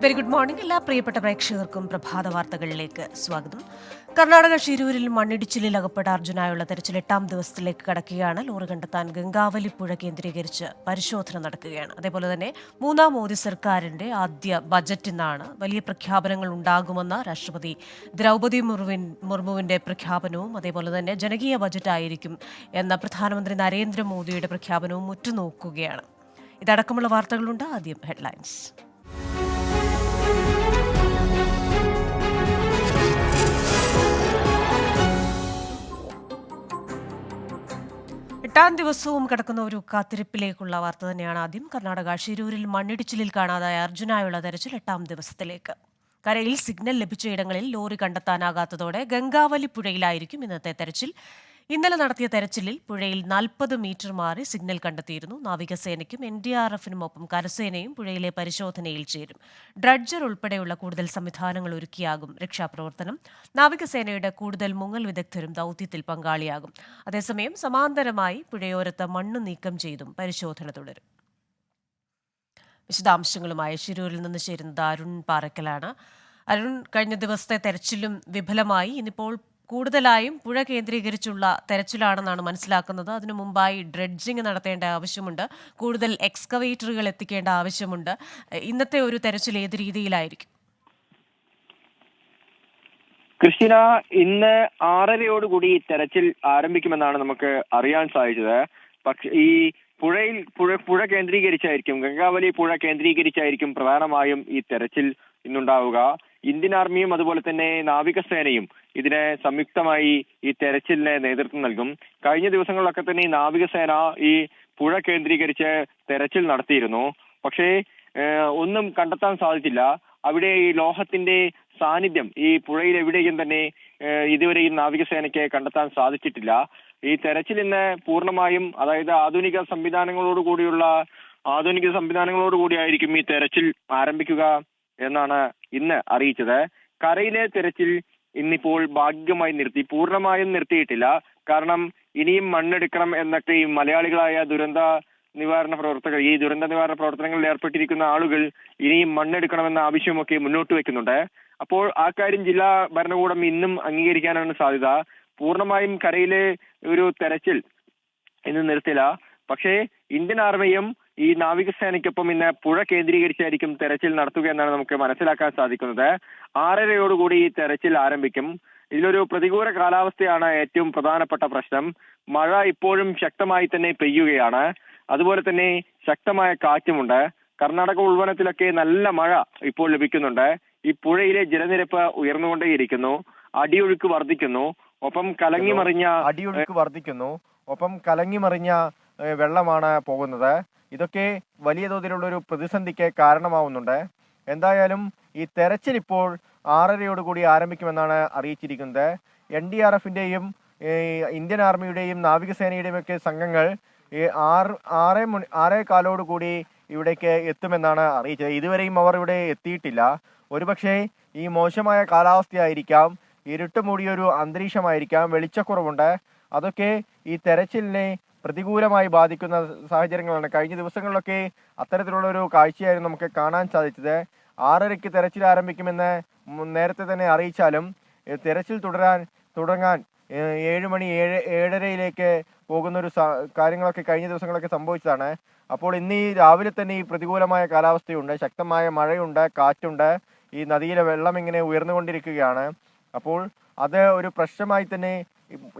Very good morning. എല്ലാ പ്രിയപ്പെട്ട പ്രേക്ഷകർക്കും പ്രഭാത വാർത്തകളിലേക്ക് സ്വാഗതം. കർണാടക ഷിരൂരിൽ മണ്ണിടിച്ചിലിൽ അകപ്പെട്ട അർജുനായുള്ള തെരച്ചിൽ 8ാം ദിവസത്തിലേക്ക് കടക്കുകയാണ്. ലോറി കണ്ടെത്താൻ ഗംഗാവലി പുഴ കേന്ദ്രീകരിച്ച് പരിശോധന നടക്കുകയാണ്. അതേപോലെ തന്നെ 3ാം മോദി സർക്കാരിന്റെ ആദ്യ ബജറ്റ് ഇന്നാണ്. വലിയ പ്രഖ്യാപനങ്ങൾ ഉണ്ടാകുമെന്ന രാഷ്ട്രപതി ദ്രൗപദി മുർമുവിന്റെ പ്രഖ്യാപനവും അതേപോലെ തന്നെ ജനകീയ ബജറ്റായിരിക്കും എന്ന പ്രധാനമന്ത്രി നരേന്ദ്രമോദിയുടെ പ്രഖ്യാപനവും ഉറ്റുനോക്കുകയാണ്. ഇതടക്കമുള്ള വാർത്തകളുണ്ട്. ആദ്യം ഹെഡ്ലൈൻസ്. 8ാം ദിവസവും കിടക്കുന്ന ഒരു കാത്തിരിപ്പിലേക്കുള്ള വാർത്ത തന്നെയാണ് ആദ്യം. കർണാടക ഷിരൂരിൽ മണ്ണിടിച്ചിലിൽ കാണാതായ അർജുനായുള്ള തെരച്ചിൽ 8ാം ദിവസത്തിലേക്ക്. കരയിൽ സിഗ്നൽ ലഭിച്ച ഇടങ്ങളിൽ ലോറി കണ്ടെത്താനാകാത്തതോടെ ഗംഗാവലി പുഴയിലായിരിക്കും ഇന്നത്തെ തെരച്ചിൽ. ഇന്നലെ നടത്തിയ തെരച്ചിലിൽ പുഴയിൽ 40 മീറ്റർ മാറി സിഗ്നൽ കണ്ടെത്തിയിരുന്നു. നാവികസേനയ്ക്കും NDRFനുമൊപ്പം കരസേനയും പുഴയിലെ പരിശോധനയിൽ ചേരും. ഡ്രഡ്ജർ ഉൾപ്പെടെയുള്ള കൂടുതൽ സംവിധാനങ്ങൾ ഒരുക്കിയാകും രക്ഷാപ്രവർത്തനം. നാവികസേനയുടെ കൂടുതൽ മുങ്ങൽ വിദഗ്ധരും ദൌത്യത്തിൽ പങ്കാളിയാകും. അതേസമയം സമാന്തരമായി പുഴയോരത്ത് മണ്ണ് നീക്കം ചെയ്തും പരിശോധന തുടരും. വിശദാംശങ്ങളുമായി ഷിരൂരിൽ നിന്ന് ചേരുന്നത് അരുൺ പാറക്കലാണ്. അരുൺ, കഴിഞ്ഞ ദിവസത്തെ തെരച്ചിലും വിഫലമായി. ഇന്നിപ്പോൾ കൂടുതലായും പുഴ കേന്ദ്രീകരിച്ചുള്ള തെരച്ചിലാണെന്നാണ് മനസ്സിലാക്കുന്നത്. അതിനു മുമ്പായി ഡ്രെഡ്ജിംഗ് നടത്തേണ്ട ആവശ്യമുണ്ട്, കൂടുതൽ എക്സ്കവേറ്ററുകൾ എത്തിക്കേണ്ട ആവശ്യമുണ്ട്. ഇന്നത്തെ ഒരു തെരച്ചിൽ ഏത് രീതിയിലായിരിക്കും? ക്രിസ്റ്റീന, ഇന്ന് 6:30യോടുകൂടി തെരച്ചിൽ ആരംഭിക്കുമെന്നാണ് നമുക്ക് അറിയാൻ സാധിച്ചത്. പക്ഷേ ഈ പുഴ കേന്ദ്രീകരിച്ചായിരിക്കും, ഗംഗാവലി പുഴ കേന്ദ്രീകരിച്ചായിരിക്കും പ്രധാനമായും ഈ തെരച്ചിൽ ഇന്നുണ്ടാവുക. ഇന്ത്യൻ ആർമിയും അതുപോലെ തന്നെ നാവികസേനയും ഇതിന് സംയുക്തമായി ഈ തെരച്ചിലിന് നേതൃത്വം നൽകും. കഴിഞ്ഞ ദിവസങ്ങളിലൊക്കെ തന്നെ ഈ നാവികസേന ഈ പുഴ കേന്ദ്രീകരിച്ച് തെരച്ചിൽ നടത്തിയിരുന്നു. പക്ഷേ ഒന്നും കണ്ടെത്താൻ സാധിച്ചില്ല. അവിടെ ഈ ലോഹത്തിന്റെ സാന്നിധ്യം ഈ പുഴയിൽ എവിടെയും തന്നെ ഇതുവരെയും നാവികസേനയ്ക്ക് കണ്ടെത്താൻ സാധിച്ചിട്ടില്ല. ഈ തെരച്ചിൽ ഇന്ന് പൂർണ്ണമായും, അതായത് ആധുനിക സംവിധാനങ്ങളോടുകൂടിയായിരിക്കും ഈ തെരച്ചിൽ ആരംഭിക്കുക എന്നാണ് ഇന്ന് അറിയിച്ചത്. കരയിലെ തെരച്ചിൽ ഇന്നിപ്പോൾ ഭാഗികമായി നിർത്തി, പൂർണ്ണമായും നിർത്തിയിട്ടില്ല. കാരണം ഇനിയും മണ്ണെടുക്കണം എന്നൊക്കെ ഈ മലയാളികളായ ദുരന്ത നിവാരണ പ്രവർത്തനങ്ങളിൽ ഏർപ്പെട്ടിരിക്കുന്ന ആളുകൾ ഇനിയും മണ്ണെടുക്കണമെന്ന ആവശ്യമൊക്കെ മുന്നോട്ട് വെക്കുന്നുണ്ട്. അപ്പോൾ ആ കാര്യം ജില്ലാ ഭരണകൂടം ഇന്നും അംഗീകരിക്കാനാണ് സാധ്യത. പൂർണ്ണമായും കരയിലെ ഒരു തെരച്ചിൽ ഇന്ന് നിർത്തില്ല. പക്ഷേ ഇന്ത്യൻ ആർമിയും ഈ നാവികസേനയ്ക്കൊപ്പം ഇന്ന് പുഴ കേന്ദ്രീകരിച്ചായിരിക്കും തെരച്ചിൽ നടത്തുക എന്നാണ് നമുക്ക് മനസ്സിലാക്കാൻ സാധിക്കുന്നത്. 6:30യോടുകൂടി ഈ തെരച്ചിൽ ആരംഭിക്കും. ഇതിലൊരു പ്രതികൂല കാലാവസ്ഥയാണ് ഏറ്റവും പ്രധാനപ്പെട്ട പ്രശ്നം. മഴ ഇപ്പോഴും ശക്തമായി തന്നെ പെയ്യുകയാണ്. അതുപോലെ തന്നെ ശക്തമായ കാറ്റുമുണ്ട്. കർണാടക ഉൾവനത്തിലൊക്കെ നല്ല മഴ ഇപ്പോൾ ലഭിക്കുന്നുണ്ട്. ഈ പുഴയിലെ ജലനിരപ്പ് ഉയർന്നുകൊണ്ടേയിരിക്കുന്നു. അടിയൊഴുക്ക് വർദ്ധിക്കുന്നു. ഒപ്പം കലങ്ങിമറിഞ്ഞ വെള്ളമാണ് പോകുന്നത്. ഇതൊക്കെ വലിയ തോതിലുള്ള ഒരു പ്രതിസന്ധിക്ക് കാരണമാവുന്നുണ്ട്. എന്തായാലും ഈ തെരച്ചിൽ ഇപ്പോൾ 6:30യോടുകൂടി ആരംഭിക്കുമെന്നാണ് അറിയിച്ചിരിക്കുന്നത്. NDRFന്റെയും ഇന്ത്യൻ ആർമിയുടെയും നാവികസേനയുടെയും ഒക്കെ സംഘങ്ങൾ 6:15 ഇവിടേക്ക് എത്തുമെന്നാണ് അറിയിച്ചത്. ഇതുവരെയും അവർ ഇവിടെ എത്തിയിട്ടില്ല. ഒരുപക്ഷെ ഈ മോശമായ കാലാവസ്ഥയായിരിക്കാം, ഇരുട്ട് മൂടിയൊരു അന്തരീക്ഷമായിരിക്കാം, വെളിച്ചക്കുറവുണ്ട്. അതൊക്കെ ഈ തെരച്ചിലിനെ പ്രതികൂലമായി ബാധിക്കുന്ന സാഹചര്യങ്ങളാണ്. കഴിഞ്ഞ ദിവസങ്ങളിലൊക്കെ അത്തരത്തിലുള്ള ഒരു കാഴ്ചയായിരുന്നു നമുക്ക് കാണാൻ സാധിച്ചത്. 6:30 തെരച്ചിൽ ആരംഭിക്കുമെന്ന് നേരത്തെ തന്നെ അറിയിച്ചാലും തെരച്ചിൽ തുടങ്ങാൻ 7 മണി 7:30 പോകുന്നൊരു കാര്യങ്ങളൊക്കെ കഴിഞ്ഞ ദിവസങ്ങളൊക്കെ സംഭവിച്ചതാണ്. അപ്പോൾ ഇന്ന് ഈ രാവിലെ തന്നെ ഈ പ്രതികൂലമായ കാലാവസ്ഥയുണ്ട്, ശക്തമായ മഴയുണ്ട്, കാറ്റുണ്ട്. ഈ നദിയിലെ വെള്ളം ഇങ്ങനെ ഉയർന്നുകൊണ്ടിരിക്കുകയാണ്. അപ്പോൾ അത് ഒരു പ്രശ്നമായി തന്നെ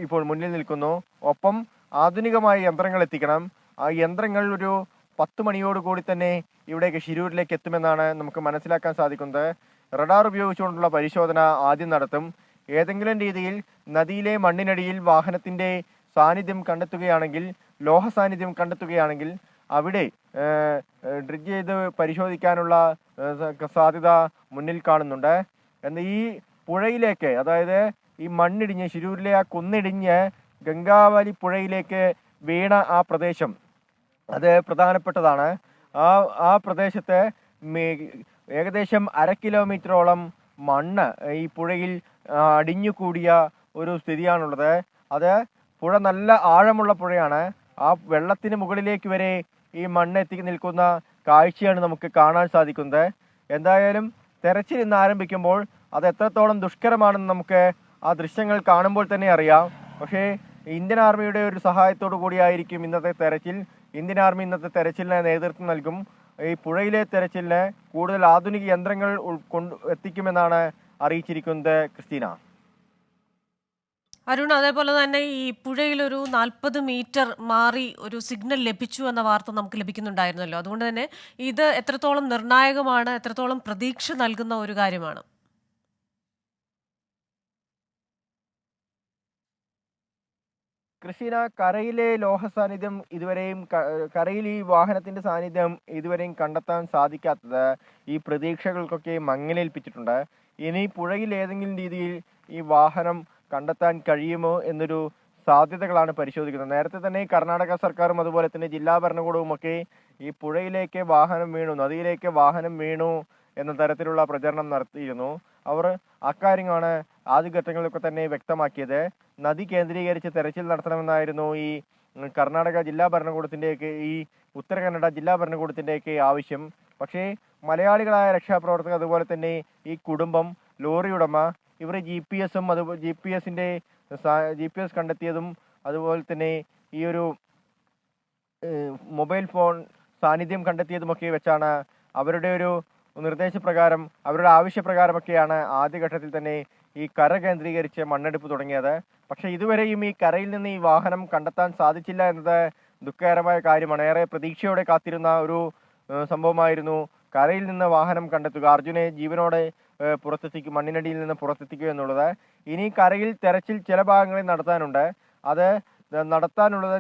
ഇപ്പോൾ മുന്നിൽ നിൽക്കുന്നു. ഒപ്പം ആധുനികമായ യന്ത്രങ്ങൾ എത്തിക്കണം. ആ യന്ത്രങ്ങൾ ഒരു 10 മണിയോടുകൂടി തന്നെ ഇവിടേക്ക് ഷിരൂരിലേക്ക് എത്തുമെന്നാണ് നമുക്ക് മനസ്സിലാക്കാൻ സാധിക്കുന്നത്. റഡാർ ഉപയോഗിച്ചുകൊണ്ടുള്ള പരിശോധന ആദ്യം നടത്തും. ഏതെങ്കിലും രീതിയിൽ നദിയിലെ മണ്ണിനടിയിൽ വാഹനത്തിന്റെ സാന്നിധ്യം കണ്ടെത്തുകയാണെങ്കിൽ, ലോഹ സാന്നിധ്യം കണ്ടെത്തുകയാണെങ്കിൽ അവിടെ ഡ്രിഡ്ജ് ചെയ്ത് പരിശോധിക്കാനുള്ള സാധ്യത മുന്നിൽ കാണുന്നുണ്ട്. എന്നാൽ ഈ പുഴയിലേക്ക്, അതായത് ഈ മണ്ണിടിഞ്ഞ് ഷിരൂരിലെ ആ കുന്നിടിഞ്ഞ് ഗംഗാവലി പുഴയിലേക്ക് വീണ ആ പ്രദേശം അത് പ്രധാനപ്പെട്ടതാണ്. ആ പ്രദേശത്ത് ഏകദേശം 1/2 കിലോമീറ്ററോളം മണ്ണ് ഈ പുഴയിൽ അടിഞ്ഞുകൂടിയ ഒരു സ്ഥിതിയാണുള്ളത്. അത് പുഴ നല്ല ആഴമുള്ള പുഴയാണ്. ആ വെള്ളത്തിന് മുകളിലേക്ക് വരെ ഈ മണ്ണ് എത്തി നിൽക്കുന്ന കാഴ്ചയാണ് നമുക്ക് കാണാൻ സാധിക്കുന്നത്. എന്തായാലും തെരച്ചിൽ ഇന്ന് ആരംഭിക്കുമ്പോൾ അത് എത്രത്തോളം ദുഷ്കരമാണെന്ന് നമുക്ക് ആ ദൃശ്യങ്ങൾ കാണുമ്പോൾ തന്നെ അറിയാം. പക്ഷേ ഇന്ത്യൻ ആർമിയുടെ ഒരു സഹായത്തോടു കൂടിയായിരിക്കും ഇന്നത്തെ തെരച്ചിൽ. ഇന്ത്യൻ ആർമി ഇന്നത്തെ തെരച്ചിലിന് നേതൃത്വം നൽകും. ഈ പുഴയിലെ തെരച്ചിലിന് കൂടുതൽ ആധുനിക യന്ത്രങ്ങൾ എത്തിക്കുമെന്നാണ് അറിയിച്ചിരിക്കുന്നത്. ക്രിസ്റ്റീന. അരുൺ, അതേപോലെ തന്നെ ഈ പുഴയിൽ ഒരു 40 മീറ്റർ മാറി ഒരു സിഗ്നൽ ലഭിച്ചു എന്ന വാർത്ത നമുക്ക് ലഭിക്കുന്നുണ്ടായിരുന്നല്ലോ. അതുകൊണ്ട് തന്നെ ഇത് എത്രത്തോളം നിർണായകമാണ്, എത്രത്തോളം പ്രതീക്ഷ നൽകുന്ന ഒരു കാര്യമാണ്? ക്രിസ്റ്റീന, കരയിലെ ലോഹ സാന്നിധ്യം ഇതുവരെയും കരയിൽ ഈ വാഹനത്തിന്റെ സാന്നിധ്യം ഇതുവരെയും കണ്ടെത്താൻ സാധിക്കാത്തത് ഈ പ്രതീക്ഷകൾക്കൊക്കെ മങ്ങലേൽപ്പിച്ചിട്ടുണ്ട്. ഇനി പുഴയിൽ ഏതെങ്കിലും രീതിയിൽ ഈ വാഹനം കണ്ടെത്താൻ കഴിയുമോ എന്നൊരു സാധ്യതകളാണ് പരിശോധിക്കുന്നത്. നേരത്തെ തന്നെ കർണാടക സർക്കാരും അതുപോലെ തന്നെ ജില്ലാ ഭരണകൂടവും ഒക്കെ ഈ പുഴയിലേക്ക് വാഹനം വീണു, നദിയിലേക്ക് വാഹനം വീണു എന്ന തരത്തിലുള്ള പ്രചരണം നടത്തിയിരുന്നു. അവർ അക്കാര്യമാണ് ആദ്യഘട്ടങ്ങളിലൊക്കെ തന്നെ വ്യക്തമാക്കിയത്. നദി കേന്ദ്രീകരിച്ച് തെരച്ചിൽ നടത്തണമെന്നായിരുന്നു ഈ കർണാടക ജില്ലാ ഭരണകൂടത്തിൻ്റെയൊക്കെ ഈ ഉത്തര കന്നഡ ജില്ലാ ഭരണകൂടത്തിൻ്റെയൊക്കെ ആവശ്യം. പക്ഷേ മലയാളികളായ രക്ഷാപ്രവർത്തകർ അതുപോലെ തന്നെ ഈ കുടുംബം, ലോറി ഉടമ ഇവർ GPS കണ്ടെത്തിയതും അതുപോലെ തന്നെ ഈ ഒരു മൊബൈൽ ഫോൺ സാന്നിധ്യം കണ്ടെത്തിയതുമൊക്കെ വെച്ചാണ് അവരുടെ ഒരു നിർദ്ദേശപ്രകാരം, അവരുടെ ആവശ്യപ്രകാരമൊക്കെയാണ് ആദ്യഘട്ടത്തിൽ തന്നെ ഈ കര കേന്ദ്രീകരിച്ച് മണ്ണെടുപ്പ് തുടങ്ങിയത്. പക്ഷേ ഇതുവരെയും ഈ കരയിൽ നിന്ന് ഈ വാഹനം കണ്ടെത്താൻ സാധിച്ചില്ല എന്നത് ദുഃഖകരമായ കാര്യമാണ്. ഏറെ പ്രതീക്ഷയോടെ കാത്തിരുന്ന ഒരു സംഭവമായിരുന്നു കരയിൽ നിന്ന് വാഹനം കണ്ടെത്തുക, അർജുനെ ജീവനോടെ പുറത്തെത്തിക്കുക, മണ്ണിനടിയിൽ നിന്ന് പുറത്തെത്തിക്കുക എന്നുള്ളത്. ഇനി കരയിൽ തെരച്ചിൽ ചില ഭാഗങ്ങളിൽ നടത്താനുണ്ട്. അത് നടത്താനുള്ളത്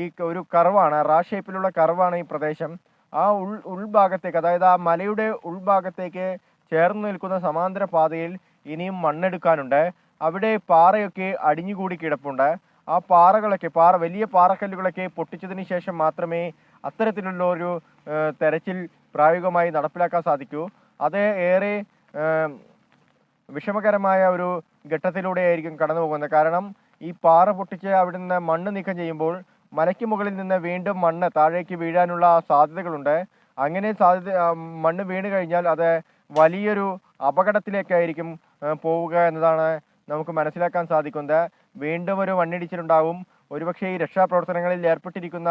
ഈ ഒരു കർവാണ്, ഷേപ്പിലുള്ള കർവാണ് ഈ പ്രദേശം. ആ ഉൾഭാഗത്തേക്ക്, അതായത് ആ മലയുടെ ഉൾഭാഗത്തേക്ക് ചേർന്ന് നിൽക്കുന്ന സമാന്തര പാതയിൽ ഇനിയും മണ്ണെടുക്കാനുണ്ട്. അവിടെ പാറയൊക്കെ അടിഞ്ഞുകൂടി കിടപ്പുണ്ട്. ആ വലിയ പാറക്കല്ലുകളൊക്കെ പൊട്ടിച്ചതിന് ശേഷം മാത്രമേ അത്തരത്തിലുള്ള ഒരു തെരച്ചിൽ പ്രായോഗികമായി നടപ്പിലാക്കാൻ സാധിക്കൂ. അത് ഏറെ വിഷമകരമായ ഒരു ഘട്ടത്തിലൂടെയായിരിക്കും കടന്നു പോകുന്നത്. കാരണം ഈ പാറ പൊട്ടിച്ച് അവിടെ നിന്ന് മണ്ണ് നീക്കം ചെയ്യുമ്പോൾ മലയ്ക്ക് മുകളിൽ നിന്ന് വീണ്ടും മണ്ണ് താഴേക്ക് വീഴാനുള്ള സാധ്യതകളുണ്ട്. അങ്ങനെ മണ്ണ് വീണ് കഴിഞ്ഞാൽ അത് വലിയൊരു അപകടത്തിലേക്കായിരിക്കും പോവുക എന്നതാണ് നമുക്ക് മനസ്സിലാക്കാൻ സാധിക്കുന്നത്. വീണ്ടും ഒരു മണ്ണിടിച്ചിലുണ്ടാവും. ഒരുപക്ഷെ ഈ രക്ഷാപ്രവർത്തനങ്ങളിൽ ഏർപ്പെട്ടിരിക്കുന്ന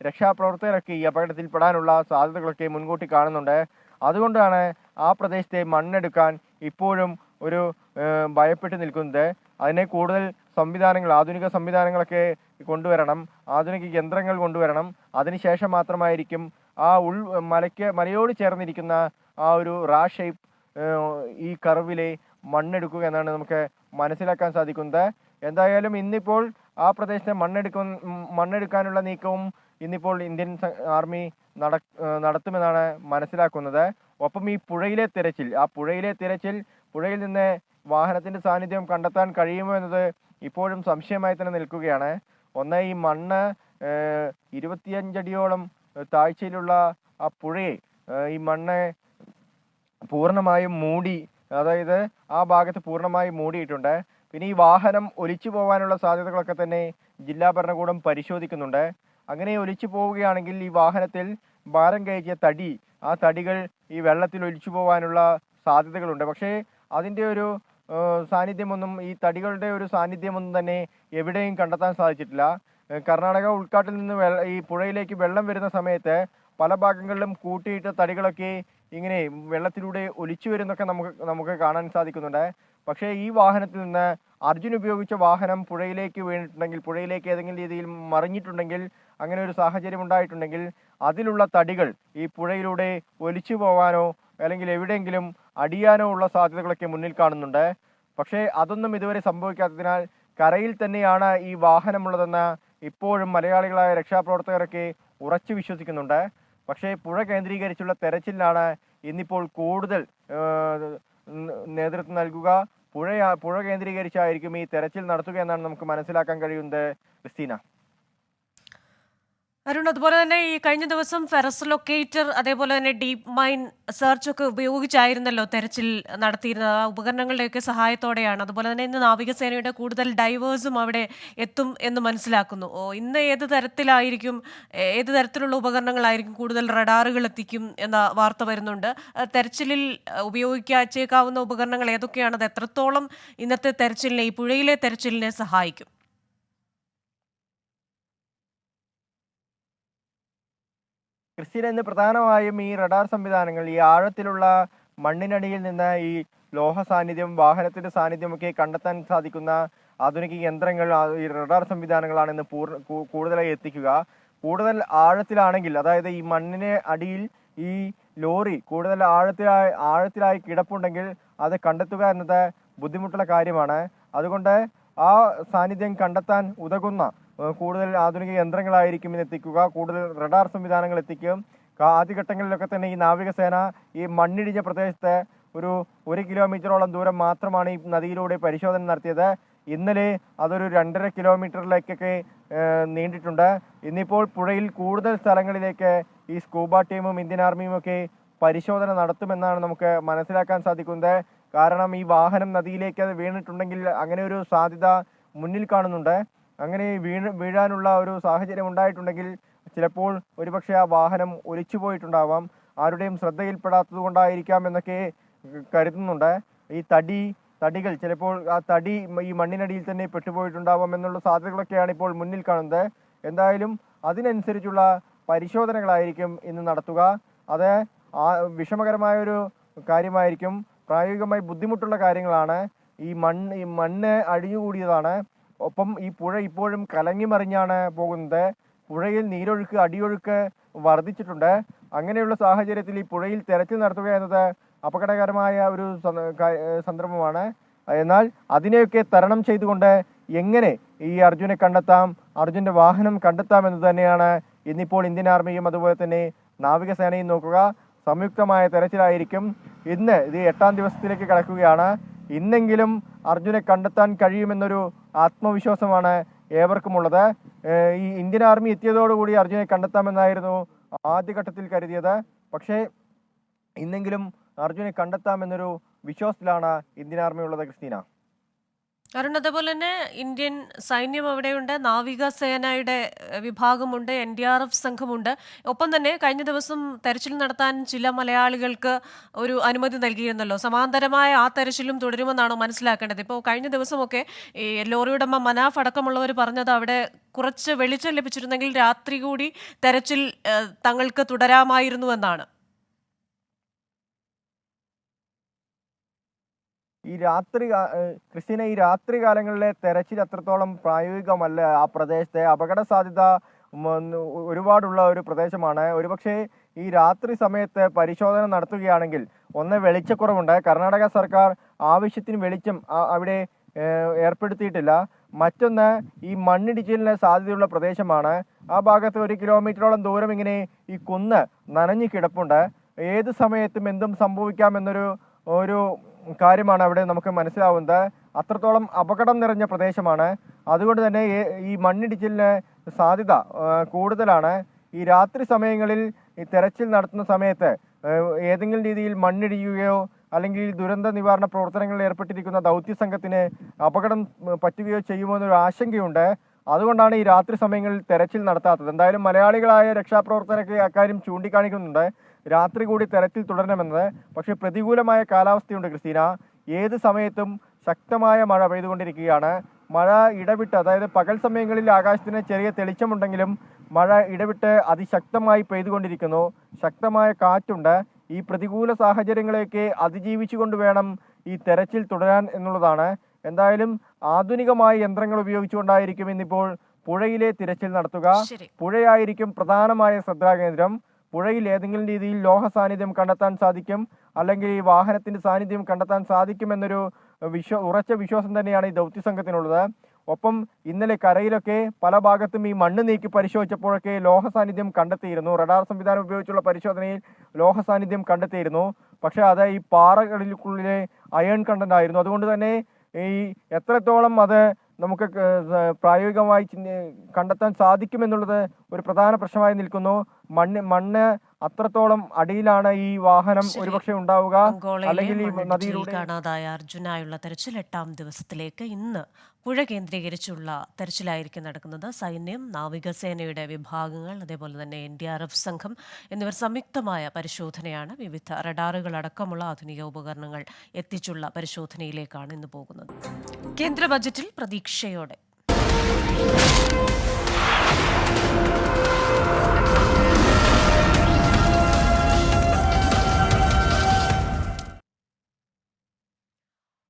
രക്ഷാപ്രവർത്തകരൊക്കെ ഈ അപകടത്തിൽപ്പെടാനുള്ള സാധ്യതകളൊക്കെ മുൻകൂട്ടി കാണുന്നുണ്ട്. അതുകൊണ്ടാണ് ആ പ്രദേശത്തെ മണ്ണെടുക്കാൻ ഇപ്പോഴും ഒരു ഭയപ്പെട്ട് നിൽക്കുന്നത്. അതിനെ കൂടുതൽ ആധുനിക സംവിധാനങ്ങളൊക്കെ കൊണ്ടുവരണം, ആധുനിക യന്ത്രങ്ങൾ കൊണ്ടുവരണം. അതിനുശേഷം മാത്രമായിരിക്കും ആ മലയോട് ചേർന്നിരിക്കുന്ന ആ ഒരു ഷേപ്പ് ഈ കർവിലെ മണ്ണെടുക്കുക എന്നാണ് നമുക്ക് മനസ്സിലാക്കാൻ സാധിക്കുന്നത്. എന്തായാലും ഇന്നിപ്പോൾ ആ പ്രദേശത്തെ മണ്ണെടുക്കാനുള്ള നീക്കവും ഇന്നിപ്പോൾ ഇന്ത്യൻ ആർമി നടത്തുമെന്നാണ് മനസ്സിലാക്കുന്നത്. ഒപ്പം ഈ പുഴയിലെ തിരച്ചിൽ, പുഴയിൽ നിന്ന് വാഹനത്തിന്റെ സാന്നിധ്യം കണ്ടെത്താൻ കഴിയുമോ എന്നത് ഇപ്പോഴും സംശയമായി തന്നെ നിൽക്കുകയാണ്. ഒന്ന്, ഈ മണ്ണ് 25 അടിയോളം താഴ്ചയിലുള്ള ആ പുഴയെ ഈ മണ്ണ് പൂർണ്ണമായും മൂടി, അതായത് ആ ഭാഗത്ത് പൂർണ്ണമായും മൂടിയിട്ടുണ്ട്. പിന്നെ ഈ വാഹനം ഒലിച്ചു പോകാനുള്ള സാധ്യതകളൊക്കെ തന്നെ ജില്ലാ ഭരണകൂടം പരിശോധിക്കുന്നുണ്ട്. അങ്ങനെ ഒലിച്ചു പോവുകയാണെങ്കിൽ ഈ വാഹനത്തിൽ ഭാരം കയറ്റിയ ആ തടികൾ ഈ വെള്ളത്തിൽ ഒലിച്ചു പോകാനുള്ള സാധ്യതകളുണ്ട്. പക്ഷേ അതിൻ്റെ ഒരു സാന്നിധ്യമൊന്നും, ഈ തടികളുടെ ഒരു സാന്നിധ്യമൊന്നും തന്നെ എവിടെയും കണ്ടെത്താൻ സാധിച്ചിട്ടില്ല. കർണാടക ഉൾക്കാട്ടിൽ നിന്ന് ഈ പുഴയിലേക്ക് വെള്ളം വരുന്ന സമയത്ത് പല ഭാഗങ്ങളിലും കൂട്ടിയിട്ട തടികളൊക്കെ ഇങ്ങനെ വെള്ളത്തിലൂടെ ഒലിച്ചു വരുന്നൊക്കെ നമുക്ക് കാണാൻ സാധിക്കുന്നുണ്ട്. പക്ഷേ ഈ വാഹനത്തിൽ നിന്ന് അർജുൻ ഉപയോഗിച്ച വാഹനം പുഴയിലേക്ക് വീണിട്ടുണ്ടെങ്കിൽ, പുഴയിലേക്ക് ഏതെങ്കിലും രീതിയിൽ മറിഞ്ഞിട്ടുണ്ടെങ്കിൽ, അങ്ങനെ ഒരു സാഹചര്യം ഉണ്ടായിട്ടുണ്ടെങ്കിൽ അതിലുള്ള തടികൾ ഈ പുഴയിലൂടെ ഒലിച്ചു പോകാനോ അല്ലെങ്കിൽ എവിടെയെങ്കിലും അടിയാനോ ഉള്ള സാധ്യതകളൊക്കെ മുന്നിൽ കാണുന്നുണ്ട്. പക്ഷേ അതൊന്നും ഇതുവരെ സംഭവിക്കാത്തതിനാൽ കരയിൽ തന്നെയാണ് ഈ വാഹനമുള്ളതെന്ന് ഇപ്പോഴും മലയാളികളായ രക്ഷാപ്രവർത്തകരൊക്കെ ഉറച്ചു വിശ്വസിക്കുന്നുണ്ട്. പക്ഷേ പുഴ കേന്ദ്രീകരിച്ചുള്ള തെരച്ചിലിനാണ് ഇന്നിപ്പോൾ കൂടുതൽ നേതൃത്വം നൽകുക. പുഴ കേന്ദ്രീകരിച്ചായിരിക്കും ഈ തെരച്ചിൽ നടത്തുക എന്നാണ് നമുക്ക് മനസ്സിലാക്കാൻ കഴിയുന്നത്. ക്രിസ്റ്റീന. അരുൺ, അതുപോലെ തന്നെ ഈ കഴിഞ്ഞ ദിവസം ഫെറസ് ലൊക്കേറ്റർ അതേപോലെ തന്നെ ഡീപ്പ് മൈൻ സെർച്ച് ഒക്കെ ഉപയോഗിച്ചായിരുന്നല്ലോ തെരച്ചിൽ നടത്തിയിരുന്നത്. ആ ഉപകരണങ്ങളുടെയൊക്കെ സഹായത്തോടെയാണ്. അതുപോലെ തന്നെ ഇന്ന് നാവികസേനയുടെ കൂടുതൽ ഡൈവേഴ്സും അവിടെ എത്തും എന്ന് മനസ്സിലാക്കുന്നു. ഇന്ന് ഏത് തരത്തിലുള്ള ഉപകരണങ്ങളായിരിക്കും, കൂടുതൽ റഡാറുകൾ എത്തിക്കും എന്ന വാർത്ത വരുന്നുണ്ട്. തെരച്ചിലിൽ ഉപയോഗിച്ചേക്കാവുന്ന ഉപകരണങ്ങൾ ഏതൊക്കെയാണ്? അത് എത്രത്തോളം ഇന്നത്തെ തെരച്ചിലിനെ, ഈ പുഴയിലെ തെരച്ചിലിനെ സഹായിക്കും? ക്രിസ്റ്റീന, ഇന്ന് പ്രധാനമായും ഈ റഡാർ സംവിധാനങ്ങൾ, ഈ ആഴത്തിലുള്ള മണ്ണിനടിയിൽ നിന്ന് ഈ ലോഹ സാന്നിധ്യം, വാഹനത്തിന്റെ സാന്നിധ്യമൊക്കെ കണ്ടെത്താൻ സാധിക്കുന്ന ആധുനിക യന്ത്രങ്ങൾ, ഈ റഡാർ സംവിധാനങ്ങളാണ് ഇന്ന് കൂടുതലായി എത്തിക്കുക. കൂടുതൽ ആഴത്തിലാണെങ്കിൽ, അതായത് ഈ മണ്ണിന് അടിയിൽ ഈ ലോറി കൂടുതൽ ആഴത്തിലായി കിടപ്പുണ്ടെങ്കിൽ അത് കണ്ടെത്തുക എന്നത് ബുദ്ധിമുട്ടുള്ള കാര്യമാണ്. അതുകൊണ്ട് ആ സാന്നിധ്യം കണ്ടെത്താൻ ഉതകുന്ന കൂടുതൽ ആധുനിക യന്ത്രങ്ങളായിരിക്കും ഇന്ന് എത്തിക്കുക. കൂടുതൽ റഡാർ സംവിധാനങ്ങൾ എത്തിക്കും. ആദ്യഘട്ടങ്ങളിലൊക്കെ തന്നെ ഈ നാവികസേന ഈ മണ്ണിടിഞ്ഞ പ്രദേശത്ത് ഒരു 1 കിലോമീറ്ററോളം ദൂരം മാത്രമാണ് ഈ നദിയിലൂടെ പരിശോധന നടത്തിയത്. ഇന്നലെ അതൊരു 2.5 കിലോമീറ്ററിലേക്കൊക്കെ നീണ്ടിട്ടുണ്ട്. ഇന്നിപ്പോൾ പുഴയിൽ കൂടുതൽ സ്ഥലങ്ങളിലേക്ക് ഈ സ്കൂബ ടീമും ഇന്ത്യൻ ആർമിയും ഒക്കെ പരിശോധന നടത്തുമെന്നാണ് നമുക്ക് മനസ്സിലാക്കാൻ സാധിക്കുന്നത്. കാരണം ഈ വാഹനം നദിയിലേക്ക് അത് വീണിട്ടുണ്ടെങ്കിൽ അങ്ങനെ ഒരു സാധ്യത മുന്നിൽ കാണുന്നുണ്ട്. അങ്ങനെ വീഴാനുള്ള ഒരു സാഹചര്യം ഉണ്ടായിട്ടുണ്ടെങ്കിൽ ചിലപ്പോൾ ഒരുപക്ഷെ ആ വാഹനം ഒലിച്ചു പോയിട്ടുണ്ടാവാം, ആരുടെയും ശ്രദ്ധയിൽപ്പെടാത്തത് കൊണ്ടായിരിക്കാം എന്നൊക്കെ കരുതുന്നുണ്ട്. ഈ തടികൾ ചിലപ്പോൾ ആ തടി ഈ മണ്ണിനടിയിൽ തന്നെ പെട്ടുപോയിട്ടുണ്ടാവാം എന്നുള്ള സാധ്യതകളൊക്കെയാണ് ഇപ്പോൾ മുന്നിൽ കാണുന്നത്. എന്തായാലും അതിനനുസരിച്ചുള്ള പരിശോധനകളായിരിക്കും ഇന്ന് നടത്തുക. അത് വിഷമകരമായ ഒരു കാര്യമായിരിക്കും. പ്രായോഗികമായി ബുദ്ധിമുട്ടുള്ള കാര്യങ്ങളാണ്. ഈ മണ്ണ് അടിഞ്ഞുകൂടിയതാണ്. ഒപ്പം ഈ പുഴ ഇപ്പോഴും കലങ്ങിമറിഞ്ഞാണ് പോകുന്നത്. പുഴയിൽ നീരൊഴുക്ക്, അടിയൊഴുക്ക് വർദ്ധിച്ചിട്ടുണ്ട്. അങ്ങനെയുള്ള സാഹചര്യത്തിൽ ഈ പുഴയിൽ തെരച്ചിൽ നടത്തുക എന്നത് അപകടകരമായ ഒരു സന്ദർഭമാണ്. എന്നാൽ അതിനെയൊക്കെ തരണം ചെയ്തുകൊണ്ട് എങ്ങനെ ഈ അർജുനെ കണ്ടെത്താം, അർജുന്റെ വാഹനം കണ്ടെത്താം എന്ന് തന്നെയാണ് ഇന്നിപ്പോൾ ഇന്ത്യൻ ആർമിയും അതുപോലെ തന്നെ നാവികസേനയും നോക്കുക. സംയുക്തമായ തെരച്ചിലായിരിക്കും. ഇന്ന് ഇത് 8ാം ദിവസത്തിലേക്ക് കടക്കുകയാണ്. ഇന്നെങ്കിലും അർജുനെ കണ്ടെത്താൻ കഴിയുമെന്നൊരു ആത്മവിശ്വാസമാണ് ഏവർക്കുമുള്ളത്. ഈ ഇന്ത്യൻ ആർമി എത്തിയതോടുകൂടി അർജുനെ കണ്ടെത്താമെന്നായിരുന്നു ആദ്യഘട്ടത്തിൽ കരുതിയത്. പക്ഷേ ഇന്നെങ്കിലും അർജുനെ കണ്ടെത്താമെന്നൊരു വിശ്വാസത്തിലാണ് ഇന്ത്യൻ ആർമി ഉള്ളത്. ക്രിസ്റ്റീന. അരുൺ, അതുപോലെ തന്നെ ഇന്ത്യൻ സൈന്യം അവിടെയുണ്ട്, നാവികസേനയുടെ വിഭാഗമുണ്ട്, NDRF സംഘമുണ്ട്. ഒപ്പം തന്നെ കഴിഞ്ഞ ദിവസം തെരച്ചിൽ നടത്താൻ ചില മലയാളികൾക്ക് ഒരു അനുമതി നൽകിയിരുന്നല്ലോ. സമാന്തരമായ ആ തെരച്ചിലും തുടരുമെന്നാണ് മനസ്സിലാക്കേണ്ടത്. ഇപ്പോൾ കഴിഞ്ഞ ദിവസമൊക്കെ ഈ ലോറി ഉടമ മനാഫ് അടക്കമുള്ളവർ പറഞ്ഞത് അവിടെ കുറച്ച് വെളിച്ചം ലഭിച്ചിരുന്നെങ്കിൽ രാത്രി കൂടി തെരച്ചിൽ തങ്ങൾക്ക് തുടരാമായിരുന്നു എന്നാണ്. ക്രിസ്റ്റീന, ഈ രാത്രി കാലങ്ങളിലെ തെരച്ചിൽ അത്രത്തോളം പ്രായോഗികമല്ല. ആ പ്രദേശത്തെ അപകട സാധ്യത ഒരുപാടുള്ള ഒരു പ്രദേശമാണ്. ഒരുപക്ഷെ ഈ രാത്രി സമയത്ത് പരിശോധന നടത്തുകയാണെങ്കിൽ, ഒന്ന് വെളിച്ചക്കുറവുണ്ട്. കർണാടക സർക്കാർ ആവശ്യത്തിന് വെളിച്ചം അവിടെ ഏർപ്പെടുത്തിയിട്ടില്ല. മറ്റൊന്ന് ഈ മണ്ണിടിച്ചിലിന് സാധ്യതയുള്ള പ്രദേശമാണ്. ആ ഭാഗത്ത് 1 കിലോമീറ്ററോളം ദൂരം ഇങ്ങനെ ഈ കുന്ന് നനഞ്ഞു കിടപ്പുണ്ട്. ഏത് സമയത്തും എന്തും സംഭവിക്കാമെന്നൊരു കാര്യമാണ് അവിടെ നമുക്ക് മനസ്സിലാവുന്നത്. അത്രത്തോളം അപകടം നിറഞ്ഞ പ്രദേശമാണ്. അതുകൊണ്ട് തന്നെ ഈ മണ്ണിടിച്ചിലിന് സാധ്യത കൂടുതലാണ്. ഈ രാത്രി സമയങ്ങളിൽ ഈ തെരച്ചിൽ നടത്തുന്ന സമയത്ത് ഏതെങ്കിലും രീതിയിൽ മണ്ണിടിയുകയോ അല്ലെങ്കിൽ ദുരന്ത നിവാരണ പ്രവർത്തനങ്ങളിൽ ഏർപ്പെട്ടിരിക്കുന്ന ദൗത്യ സംഘത്തിന് അപകടം പറ്റുകയോ ചെയ്യുമോ എന്നൊരു ആശങ്കയുണ്ട്. അതുകൊണ്ടാണ് ഈ രാത്രി സമയങ്ങളിൽ തെരച്ചിൽ നടത്താത്തത്. എന്തായാലും മലയാളികളായ രക്ഷാപ്രവർത്തകരൊക്കെ അക്കാര്യം ചൂണ്ടിക്കാണിക്കുന്നുണ്ട്. രാത്രി കൂടി തെരച്ചിൽ തുടരണമെന്നത്. പക്ഷേ പ്രതികൂലമായ കാലാവസ്ഥയുണ്ട് ക്രിസ്റ്റീന. ഏത് സമയത്തും ശക്തമായ മഴ പെയ്തുകൊണ്ടിരിക്കുകയാണ്. മഴ ഇടവിട്ട്, അതായത് പകൽ സമയങ്ങളിൽ ആകാശത്തിന് ചെറിയ തെളിച്ചമുണ്ടെങ്കിലും മഴ ഇടവിട്ട് അതിശക്തമായി പെയ്തുകൊണ്ടിരിക്കുന്നു. ശക്തമായ കാറ്റുണ്ട്. ഈ പ്രതികൂല സാഹചര്യങ്ങളെയൊക്കെ അതിജീവിച്ചുകൊണ്ട് വേണം ഈ തെരച്ചിൽ തുടരാൻ എന്നുള്ളതാണ്. എന്തായാലും ആധുനികമായ യന്ത്രങ്ങൾ ഉപയോഗിച്ചുകൊണ്ടായിരിക്കും ഇന്നിപ്പോൾ പുഴയിലെ തിരച്ചിൽ നടത്തുക. പുഴയായിരിക്കും പ്രധാനമായ ശ്രദ്ധാകേന്ദ്രം. പുഴയിൽ ഏതെങ്കിലും രീതിയിൽ ലോഹ സാന്നിധ്യം കണ്ടെത്താൻ സാധിക്കും, അല്ലെങ്കിൽ ഈ വാഹനത്തിന്റെ സാന്നിധ്യം കണ്ടെത്താൻ സാധിക്കുമെന്നൊരു ഉറച്ച വിശ്വാസം തന്നെയാണ് ഈ ദൗത്യ സംഘത്തിനുള്ളത്. ഒപ്പം ഇന്നലെ കരയിലൊക്കെ പല ഭാഗത്തും ഈ മണ്ണ് നീക്കി പരിശോധിച്ചപ്പോഴൊക്കെ ലോഹ സാന്നിധ്യം കണ്ടെത്തിയിരുന്നു. റഡാർ സംവിധാനം ഉപയോഗിച്ചുള്ള പരിശോധനയിൽ ലോഹ സാന്നിധ്യം കണ്ടെത്തിയിരുന്നു. പക്ഷെ അത് ഈ പാറകളിലെ അയൺ കണ്ടന്റ് ആയിരുന്നു. അതുകൊണ്ട് തന്നെ ഈ എത്രത്തോളം അത് നമുക്ക് പ്രായോഗികമായി കണ്ടെത്താൻ സാധിക്കുമെന്നുള്ളത് ഒരു പ്രധാന പ്രശ്നമായി നിൽക്കുന്നു. മണ്ണ് അത്രത്തോളം അടിയിലാണ് ഈ വാഹനം ഒരുപക്ഷെ ഉണ്ടാവുക. അല്ലെങ്കിൽ ഈ നദിയിലൂടെ കാണാതായ അർജുനായുള്ള തെരച്ചിൽ 8ാം ദിവസത്തിലേക്ക് ഇന്ന് പുഴ കേന്ദ്രീകരിച്ചുള്ള തെരച്ചിലായിരിക്കും നടക്കുന്നത്. സൈന്യം, നാവികസേനയുടെ വിഭാഗങ്ങൾ, അതേപോലെ തന്നെ NDRF സംഘം എന്നിവർ സംയുക്തമായ പരിശോധനയാണ്. വിവിധ റഡാറുകൾ അടക്കമുള്ള ആധുനിക ഉപകരണങ്ങൾ എത്തിച്ചുള്ള പരിശോധനയിലേക്കാണ് ഇന്ന് പോകുന്നത്. കേന്ദ്ര ബജറ്റിൽ പ്രതീക്ഷയോടെ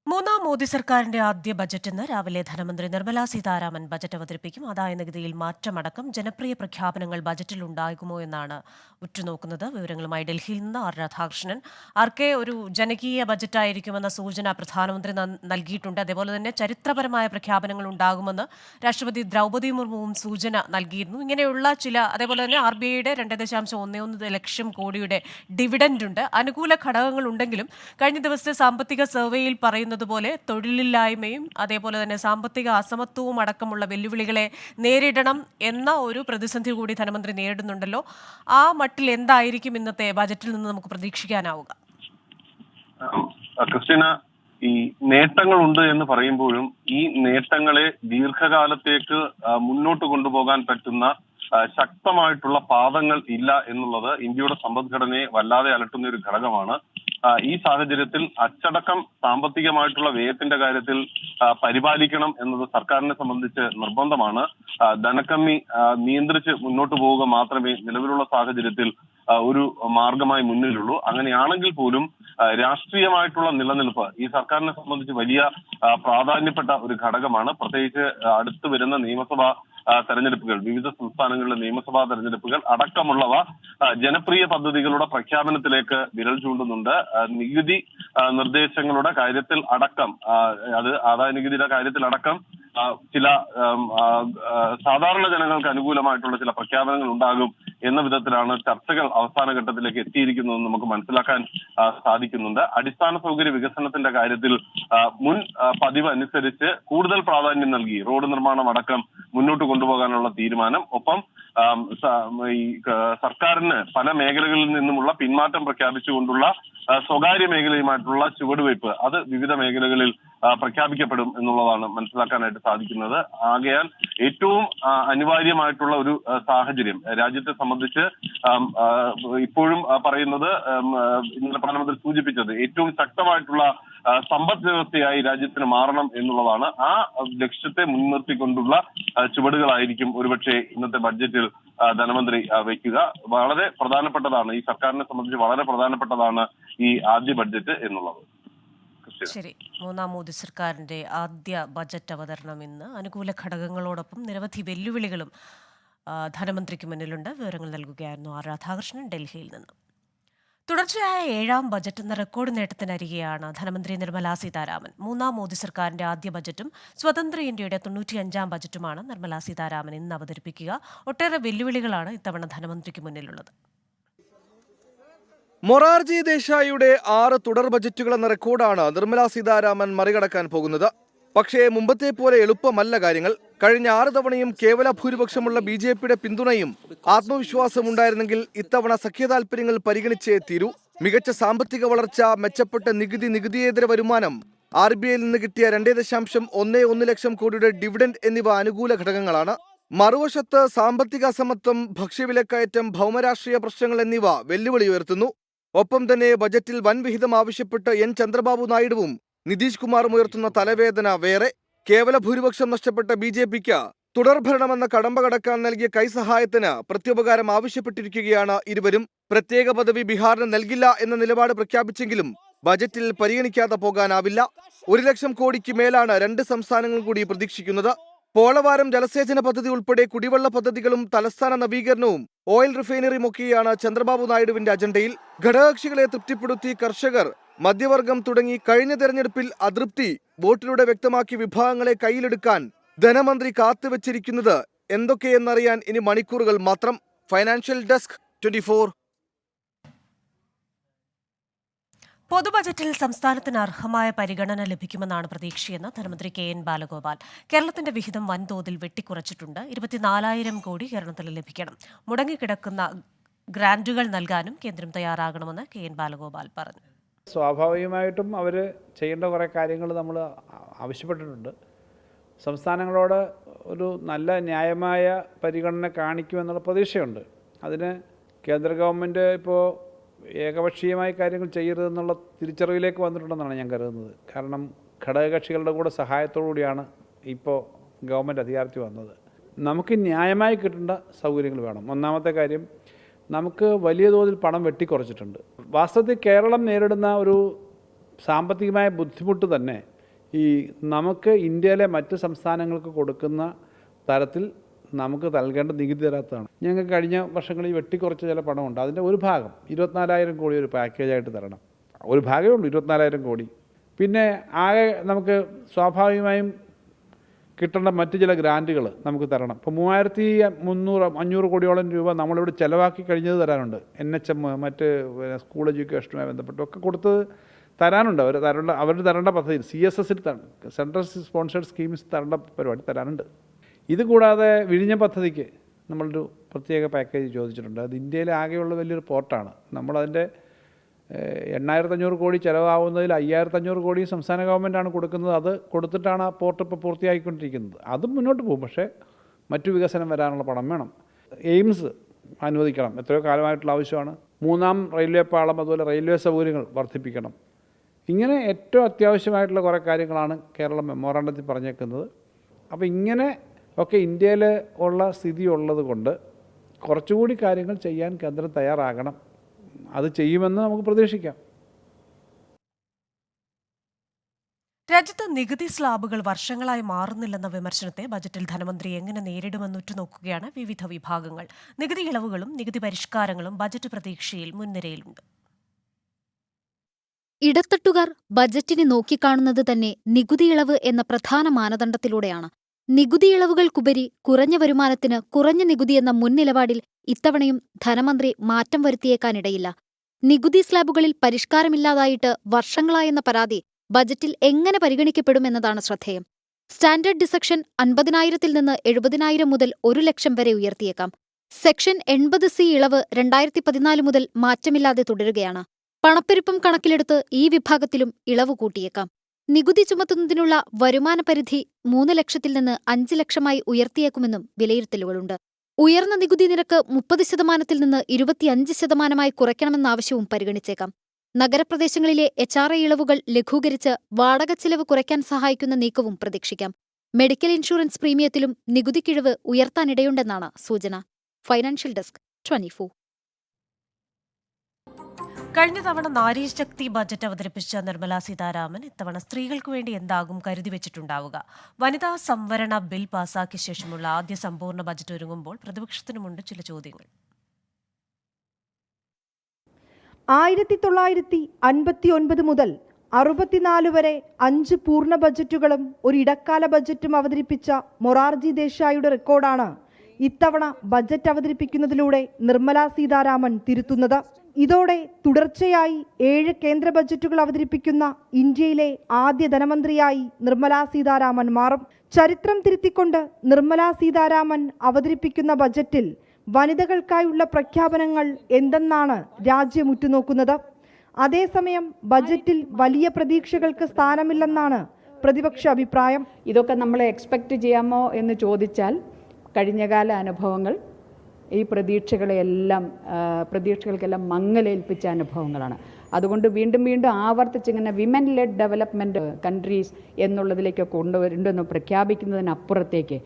മൂന്നാം മോദി സർക്കാരിന്റെ ആദ്യ ബജറ്റ് ഇന്ന് രാവിലെ ധനമന്ത്രി നിർമ്മലാ സീതാരാമൻ ബജറ്റ് അവതരിപ്പിക്കും. ആദായ നികുതിയിൽ മാറ്റമടക്കം ജനപ്രിയ പ്രഖ്യാപനങ്ങൾ ബജറ്റിൽ ഉണ്ടാകുമോ എന്നാണ് ഉറ്റുനോക്കുന്നത്. വിവരങ്ങളുമായി ഡൽഹിയിൽ നിന്ന് രാധാകൃഷ്ണൻ. ആർക്കെ ഒരു ജനകീയ ബജറ്റായിരിക്കുമെന്ന സൂചന പ്രധാനമന്ത്രി നൽകിയിട്ടുണ്ട്. അതേപോലെ തന്നെ ചരിത്രപരമായ പ്രഖ്യാപനങ്ങൾ ഉണ്ടാകുമെന്ന് രാഷ്ട്രപതി ദ്രൗപദി മുർമുവും സൂചന നൽകിയിരുന്നു. ഇങ്ങനെയുള്ള ചില, അതേപോലെ തന്നെ RBIയുടെ 2.11 ലക്ഷം കോടിയുടെ ഡിവിഡൻഡ് ഉണ്ട്. അനുകൂല ഘടകങ്ങൾ ഉണ്ടെങ്കിലും കഴിഞ്ഞ ദിവസത്തെ സാമ്പത്തിക സർവേയിൽ പറയുന്നത് പോലെ തൊഴിലില്ലായ്മയും അതേപോലെ തന്നെ സാമ്പത്തിക അസമത്വവും അടക്കമുള്ള വെല്ലുവിളികളെ നേരിടണം എന്ന ഒരു പ്രതിസന്ധി കൂടി ധനമന്ത്രി നേരിടുന്നുണ്ടല്ലോ. ആ മട്ടിൽ എന്തായിരിക്കും ഇന്നത്തെ ബജറ്റിൽ നിന്ന് നമുക്ക് പ്രതീക്ഷിക്കാനാവുക? ക്രിസ്റ്റീന, ഈ നേട്ടങ്ങളുണ്ട് എന്ന് പറയുമ്പോഴും ഈ നേട്ടങ്ങളെ ദീർഘകാലത്തേക്ക് മുന്നോട്ട് കൊണ്ടുപോകാൻ പറ്റുന്ന ശക്തമായിട്ടുള്ള പാദങ്ങൾ ഇല്ല എന്നുള്ളത് ഇന്ത്യയുടെ സമ്പദ്ഘടനയെ വല്ലാതെ അലട്ടുന്ന ഒരു ഘടകമാണ്. ഈ സാഹചര്യത്തിൽ അച്ചടക്കം സാമ്പത്തികമായിട്ടുള്ള വ്യയത്തിന്റെ കാര്യത്തിൽ പരിപാലിക്കണം എന്നത് സർക്കാരിനെ സംബന്ധിച്ച് നിർബന്ധമാണ്. ധനക്കമ്മി നിയന്ത്രിച്ച് മുന്നോട്ട് പോവുക മാത്രമേ നിലവിലുള്ള സാഹചര്യത്തിൽ ഒരു മാർഗമായി മുന്നിലുള്ളൂ. അങ്ങനെയാണെങ്കിൽ പോലും രാഷ്ട്രീയമായിട്ടുള്ള നിലനിൽപ്പ് ഈ സർക്കാരിനെ സംബന്ധിച്ച് വലിയ പ്രാധാന്യപ്പെട്ട ഒരു ഘടകമാണ്. പ്രത്യേകിച്ച് അടുത്തു വരുന്ന നിയമസഭാ തെരഞ്ഞെടുപ്പുകൾ, വിവിധ സംസ്ഥാനങ്ങളിലെ നിയമസഭാ തെരഞ്ഞെടുപ്പുകൾ അടക്കമുള്ളവ ജനപ്രിയ പദ്ധതികളുടെ പ്രഖ്യാപനത്തിലേക്ക് വിരൽ ചൂണ്ടുന്നുണ്ട്. നികുതി നിർദ്ദേശങ്ങളുടെ കാര്യത്തിൽ അടക്കം, അത് ആദായ നികുതിയുടെ കാര്യത്തിൽ അടക്കം ചില സാധാരണ ജനങ്ങൾക്ക് അനുകൂലമായിട്ടുള്ള ചില പ്രഖ്യാപനങ്ങൾ ഉണ്ടാകും എന്ന വിധത്തിലാണ് ചർച്ചകൾ അവസാന ഘട്ടത്തിലേക്ക് എത്തിയിരിക്കുന്നതെന്ന് നമുക്ക് മനസ്സിലാക്കാൻ സാധിക്കുന്നുണ്ട്. അടിസ്ഥാന സൗകര്യ വികസനത്തിന്റെ കാര്യത്തിൽ മുൻ പതിവ് അനുസരിച്ച് കൂടുതൽ പ്രാധാന്യം നൽകി റോഡ് നിർമ്മാണം അടക്കം മുന്നോട്ട് കൊണ്ടുപോകാനുള്ള തീരുമാനം, ഒപ്പം ഈ സർക്കാരിന് പല മേഖലകളിൽ നിന്നുമുള്ള പിന്മാറ്റം പ്രഖ്യാപിച്ചുകൊണ്ടുള്ള സ്വകാര്യ മേഖലയുമായിട്ടുള്ള ചുവടുവയ്പ് അത് വിവിധ മേഖലകളിൽ പ്രഖ്യാപിക്കപ്പെടും എന്നുള്ളതാണ് മനസ്സിലാക്കാനായിട്ട് സാധിക്കുന്നത്. ആകയാൽ ഏറ്റവും അനിവാര്യമായിട്ടുള്ള ഒരു സാഹചര്യം രാജ്യത്തെ സംബന്ധിച്ച് ഇപ്പോഴും പറയുന്നത്, ഇന്നലെ പ്രധാനമന്ത്രി സൂചിപ്പിച്ചത്, ഏറ്റവും ശക്തമായിട്ടുള്ള സമ്പദ് വ്യവസ്ഥയായി രാജ്യത്തിന് മാറണം എന്നുള്ളതാണ്. ആ ലക്ഷ്യത്തെ മുൻനിർത്തിക്കൊണ്ടുള്ള ചുവടുകളായിരിക്കും ഒരുപക്ഷെ ഇന്നത്തെ ബഡ്ജറ്റിൽ ധനമന്ത്രി വയ്ക്കുക. വളരെ പ്രധാനപ്പെട്ടതാണ്, ഈ സർക്കാരിനെ സംബന്ധിച്ച് വളരെ പ്രധാനപ്പെട്ടതാണ് ഈ ആദ്യ ബഡ്ജറ്റ് എന്നുള്ളത്. ശരി, മൂന്നാം മോദി സർക്കാരിന്റെ ആദ്യ ബജറ്റ് അവതരണം ഇന്ന്. അനുകൂല ഘടകങ്ങളോടൊപ്പം നിരവധി വെല്ലുവിളികളും ധനമന്ത്രിക്ക് മുന്നിലുണ്ട്. വിവരങ്ങൾ നൽകുകയായിരുന്നു രാധാകൃഷ്ണൻ ഡൽഹിയിൽ നിന്ന്. തുടർച്ചയായ 7ാം ബജറ്റ് എന്ന റെക്കോർഡ് നേട്ടത്തിനരികെയാണ് ധനമന്ത്രി നിർമ്മലാ സീതാരാമൻ. മൂന്നാം മോദി സർക്കാരിന്റെ ആദ്യ ബജറ്റും സ്വതന്ത്ര ഇന്ത്യയുടെ 95ാം ബജറ്റുമാണ് നിർമ്മലാ സീതാരാമൻ ഇന്ന് അവതരിപ്പിക്കുക. ഒട്ടേറെ വെല്ലുവിളികളാണ് ഇത്തവണ ധനമന്ത്രിക്ക് മുന്നിലുള്ളത്. മൊറാർജി ദേശായിയുടെ 6 തുടർ ബജറ്റുകൾ എന്ന റെക്കോർഡാണ് നിർമ്മലാ സീതാരാമൻ മറികടക്കാൻ പോകുന്നത്. പക്ഷേ മുമ്പത്തെ പോലെ എളുപ്പമല്ല കാര്യങ്ങൾ. കഴിഞ്ഞ 6 തവണയും കേവല ഭൂരിപക്ഷമുള്ള BJPയുടെ പിന്തുണയും ആത്മവിശ്വാസം ഉണ്ടായിരുന്നെങ്കിൽ ഇത്തവണ സഖ്യതാൽപര്യങ്ങൾ പരിഗണിച്ചേ തീരൂ. മികച്ച സാമ്പത്തിക വളർച്ച, മെച്ചപ്പെട്ട നികുതിയേതര വരുമാനം, RBIയിൽ നിന്ന് കിട്ടിയ 2.11 ലക്ഷം കോടിയുടെ ഡിവിഡൻഡ് എന്നിവ അനുകൂല ഘടകങ്ങളാണ്. മറുവശത്ത് സാമ്പത്തിക അസമത്വം, ഭക്ഷ്യവിലക്കയറ്റം, ഭൗമരാഷ്ട്രീയ പ്രശ്നങ്ങൾ എന്നിവ വെല്ലുവിളി ഉയർത്തുന്നു. ഒപ്പം തന്നെ ബജറ്റിൽ വൻ വിഹിതം ആവശ്യപ്പെട്ട് N ചന്ദ്രബാബു നായിഡുവും നിതീഷ് കുമാറും ഉയർത്തുന്ന തലവേദന വേറെ. കേവല ഭൂരിപക്ഷം നഷ്ടപ്പെട്ട BJPക്ക് തുടർഭരണമെന്ന കടമ്പ കടക്കാൻ നൽകിയ കൈസഹായത്തിന് പ്രത്യുപകാരം ആവശ്യപ്പെട്ടിരിക്കുകയാണ് ഇരുവരും. പ്രത്യേക പദവി ബീഹാറിന് നൽകില്ല എന്ന നിലപാട് പ്രഖ്യാപിച്ചെങ്കിലും ബജറ്റിൽ പരിഗണിക്കാതെ പോകാനാവില്ല. 1 ലക്ഷം കോടിക്ക് മേലാണ് 2 സംസ്ഥാനങ്ങൾ കൂടി പ്രതീക്ഷിക്കുന്നത്. പോളവാരം ജലസേചന പദ്ധതി ഉൾപ്പെടെ കുടിവെള്ള പദ്ധതികളും തലസ്ഥാന നവീകരണവും ഓയിൽ റിഫൈനറിയുമൊക്കെയാണ് ചന്ദ്രബാബു നായിഡുവിന്റെ അജണ്ടയിൽ. ഘടകകക്ഷികളെ തൃപ്തിപ്പെടുത്തി കർഷകർ, മധ്യവർഗം തുടങ്ങി കഴിഞ്ഞ തെരഞ്ഞെടുപ്പിൽ അതൃപ്തി വോട്ടിലൂടെ വ്യക്തമാക്കിയ വിഭാഗങ്ങളെ കയ്യിലെടുക്കാൻ ധനമന്ത്രി കാത്തുവച്ചിരിക്കുന്നത് എന്തൊക്കെയെന്നറിയാൻ ഇനി മണിക്കൂറുകൾ മാത്രം. Financial desk, 24. പൊതുബജറ്റിൽ സംസ്ഥാനത്തിന് അർഹമായ പരിഗണന ലഭിക്കുമെന്നാണ് പ്രതീക്ഷയെന്ന് ധനമന്ത്രി KN ബാലഗോപാൽ. കേരളത്തിന്റെ വിഹിതം വൻതോതിൽ വെട്ടിക്കുറച്ചിട്ടുണ്ട്. 24,000 കോടി കേരളത്തിന് ലഭിക്കണം. മുടങ്ങിക്കിടക്കുന്ന ഗ്രാന്റുകൾ നൽകാനും കേന്ദ്രം തയ്യാറാകണമെന്ന് KN ബാലഗോപാൽ പറഞ്ഞു. സ്വാഭാവികമായിട്ടും അവർ ചെയ്യേണ്ട കുറേ കാര്യങ്ങൾ നമ്മൾ ആവശ്യപ്പെട്ടിട്ടുണ്ട്. സംസ്ഥാനങ്ങളോട് ഒരു നല്ല ന്യായമായ പരിഗണന കാണിക്കുമെന്നുള്ള പ്രതീക്ഷയുണ്ട്. അതിന് കേന്ദ്ര ഗവൺമെൻറ് ഇപ്പോൾ ഏകപക്ഷീയമായ കാര്യങ്ങൾ ചെയ്യരുതെന്നുള്ള തിരിച്ചറിവിലേക്ക് വന്നിട്ടുണ്ടെന്നാണ് ഞാൻ കരുതുന്നത്. കാരണം ഘടകകക്ഷികളുടെ കൂടെ സഹായത്തോടു കൂടിയാണ് ഇപ്പോൾ ഗവൺമെൻറ് അധികാരത്തിൽ വന്നത്. നമുക്ക് ന്യായമായി കിട്ടേണ്ട സൗകര്യങ്ങൾ വേണം. ഒന്നാമത്തെ കാര്യം, നമുക്ക് വലിയ തോതിൽ പണം വെട്ടിക്കുറച്ചിട്ടുണ്ട്. വാസ്തവത്തിൽ കേരളം നേരിടുന്ന ഒരു സാമ്പത്തികമായ ബുദ്ധിമുട്ട് തന്നെ നമുക്ക് ഇന്ത്യയിലെ മറ്റ് സംസ്ഥാനങ്ങൾക്ക് കൊടുക്കുന്ന തരത്തിൽ നമുക്ക് നൽകേണ്ട നികുതി തരാത്തതാണ്. ഞങ്ങൾക്ക് കഴിഞ്ഞ വർഷങ്ങളിൽ വെട്ടിക്കുറച്ച ചില പണമുണ്ട്. അതിൻ്റെ ഒരു ഭാഗം 24,000 കോടി ഒരു പാക്കേജായിട്ട് തരണം. ഒരു ഭാഗമേ ഉള്ളൂ 24,000 കോടി. പിന്നെ ആകെ നമുക്ക് സ്വാഭാവികമായും കിട്ടേണ്ട മറ്റ് ചില ഗ്രാൻറ്റുകൾ നമുക്ക് തരണം. ഇപ്പോൾ 3,300-500 കോടിയോളം രൂപ നമ്മളിവിടെ ചിലവാക്കി കഴിഞ്ഞത് തരാനുണ്ട്. NHM മറ്റ് സ്കൂൾ എഡ്യൂക്കേഷനുമായി ബന്ധപ്പെട്ടൊക്കെ കൊടുത്തത് തരാനുണ്ട്. അവർ തരേണ്ട പദ്ധതി CSSൽ സെൻട്രൽ സ്പോൺസേഡ് സ്കീംസ് തരേണ്ട പരിപാടി തരാനുണ്ട്. ഇത് കൂടാതെ വിഴിഞ്ഞ പദ്ധതിക്ക് നമ്മളൊരു പ്രത്യേക പാക്കേജ് ചോദിച്ചിട്ടുണ്ട്. അത് ഇന്ത്യയിലെ ആകെയുള്ള വലിയൊരു പോർട്ടാണ്. നമ്മളതിൻ്റെ 8,500 കോടി ചിലവാകുന്നതിൽ 5,500 കോടി സംസ്ഥാന ഗവൺമെൻറ്റാണ് കൊടുക്കുന്നത്. അത് കൊടുത്തിട്ടാണ് ആ പോർട്ട് ഇപ്പോൾ പൂർത്തിയാക്കിക്കൊണ്ടിരിക്കുന്നത്. അതും മുന്നോട്ട് പോകും. പക്ഷേ മറ്റു വികസനം വരാനുള്ള പണം വേണം. എയിംസ് അനുവദിക്കണം, എത്രയോ കാലമായിട്ടുള്ള ആവശ്യമാണ്. 3ാം റെയിൽവേ പാളം, അതുപോലെ റെയിൽവേ സൗകര്യങ്ങൾ വർദ്ധിപ്പിക്കണം. ഇങ്ങനെ ഏറ്റവും അത്യാവശ്യമായിട്ടുള്ള കുറേ കാര്യങ്ങളാണ് കേരളം മെമ്മോറാണ്ടത്തിൽ പറഞ്ഞേക്കുന്നത്. അപ്പോൾ ഇങ്ങനെ ഒക്കെ ഇന്ത്യയിൽ ഉള്ള സ്ഥിതി ഉള്ളത് കൊണ്ട് കുറച്ചുകൂടി കാര്യങ്ങൾ ചെയ്യാൻ കേന്ദ്രം തയ്യാറാകണം. അത് ചെയ്യുമെന്ന് നമുക്ക് പ്രതീക്ഷിക്കാം. രാജ്യത്ത് നികുതി സ്ലാബുകൾ വർഷങ്ങളായി മാറുന്നില്ലെന്ന വിമർശനത്തെ ബജറ്റിൽ ധനമന്ത്രി എങ്ങനെ നേരിടുമെന്ന് ഉറ്റുനോക്കുകയാണ് വിവിധ വിഭാഗങ്ങൾ. നികുതി ഇളവുകളും നികുതി പരിഷ്കാരങ്ങളും ബജറ്റ് പ്രതീക്ഷയിൽ മുൻനിരയിലുണ്ട്. ഇടത്തട്ടുകാർ ബജറ്റിനെ നോക്കിക്കാണുന്നത് തന്നെ നികുതിയിളവ് എന്ന പ്രധാന മാനദണ്ഡത്തിലൂടെയാണ്. നികുതിയിളവുകൾക്കുപരി കുറഞ്ഞ വരുമാനത്തിന് കുറഞ്ഞ നികുതി എന്ന മുൻനിലപാടിൽ ഇത്തവണയും ധനമന്ത്രി മാറ്റം വരുത്തിയേക്കാനിടയില്ല. നികുതി സ്ലാബുകളിൽ പരിഷ്കാരമില്ലാതായിട്ട് വർഷങ്ങളായെന്ന പരാതി ബജറ്റിൽ എങ്ങനെ പരിഗണിക്കപ്പെടുമെന്നതാണ് ശ്രദ്ധേയം. സ്റ്റാൻഡേർഡ് ഡിഡക്ഷൻ 50,000-ൽ നിന്ന് 70,000 മുതൽ 1,00,000 വരെ ഉയർത്തിയേക്കാം. സെക്ഷൻ 80C ഇളവ് 2014 മുതൽ മാറ്റമില്ലാതെ തുടരുകയാണ്. പണപ്പെരുപ്പം കണക്കിലെടുത്ത് ഈ വിഭാഗത്തിലും ഇളവ് കൂട്ടിയേക്കാം. നികുതി ചുമത്തുന്നതിനുള്ള വരുമാന പരിധി 3 ലക്ഷത്തിൽ നിന്ന് 5 ലക്ഷമായി ഉയർത്തിയേക്കുമെന്നും വിലയിരുത്തലുകളുണ്ട്. ഉയർന്ന നികുതി നിരക്ക് 30% നിന്ന് 25% കുറയ്ക്കണമെന്ന ആവശ്യവും പരിഗണിച്ചേക്കാം. നഗരപ്രദേശങ്ങളിലെ HRA ഇളവുകൾ ലഘൂകരിച്ച് വാടക ചെലവ് കുറയ്ക്കാൻ സഹായിക്കുന്ന നീക്കവും പ്രതീക്ഷിക്കാം. മെഡിക്കൽ ഇൻഷുറൻസ് പ്രീമിയത്തിലും നികുതിക്കിഴിവ് ഉയർത്താനിടയുണ്ടെന്നാണ് സൂചന. Financial desk 24. കഴിഞ്ഞ തവണ നാരീശക്തി ബജറ്റ് അവതരിപ്പിച്ച നിർമ്മല സീതാരാമൻ ഇത്തവണ സ്ത്രീകൾക്ക് വേണ്ടി എന്താകും കരുതി വെച്ചിട്ടുണ്ടാവുക? വനിതാ സംവരണ ബിൽ പാസാക്കിയ ശേഷമുള്ള ആദ്യ സമ്പൂർണ്ണ ബജറ്റ് ഒരുങ്ങുമ്പോൾ പ്രതിപക്ഷത്തിനുമുണ്ട് ചില ചോദ്യങ്ങൾ. 1959 മുതൽ 64 വരെ 5 പൂർണ്ണ ബജറ്റുകളും ഒരു ഇടക്കാല ബജറ്റും അവതരിപ്പിച്ച മൊറാർജി ദേശായിയുടെ റെക്കോർഡാണ് ഇത്തവണ ബജറ്റ് അവതരിപ്പിക്കുന്നതിലൂടെ നിർമ്മല സീതാരാമൻ തിരുത്തുന്നത്. ഇതോടെ തുടർച്ചയായി 7 കേന്ദ്ര ബജറ്റുകൾ അവതരിപ്പിക്കുന്ന ഇന്ത്യയിലെ ആദ്യ ധനമന്ത്രിയായി നിർമ്മല സീതാരാമൻ മാറും. ചരിത്രം തിരുത്തിക്കൊണ്ട് നിർമ്മല സീതാരാമൻ അവതരിപ്പിക്കുന്ന ബജറ്റിൽ വനിതകൾക്കായുള്ള പ്രഖ്യാപനങ്ങൾ എന്തെന്നാണ് രാജ്യം ഉറ്റുനോക്കുന്നത്. അതേസമയം ബജറ്റിൽ വലിയ പ്രതീക്ഷകൾക്ക് സ്ഥാനമില്ലെന്നാണ് പ്രതിപക്ഷ അഭിപ്രായം. ഇതൊക്കെ നമ്മൾ എക്സ്പെക്റ്റ് ചെയ്യാമോ എന്ന് ചോദിച്ചാൽ കഴിഞ്ഞകാല അനുഭവങ്ങൾ ഈ പ്രതീക്ഷകൾക്കെല്ലാം മങ്ങലേൽപ്പിച്ച അനുഭവങ്ങളാണ്. അതുകൊണ്ട് വീണ്ടും വീണ്ടും ആവർത്തിച്ചിങ്ങനെ വിമൻ ലെഡ് ഡെവലപ്മെൻറ്റ് കൺട്രീസ് എന്നുള്ളതിലേക്ക് കൊണ്ടുവരേണ്ടെന്ന് പ്രഖ്യാപിക്കുന്നതിനപ്പുറത്തേക്ക്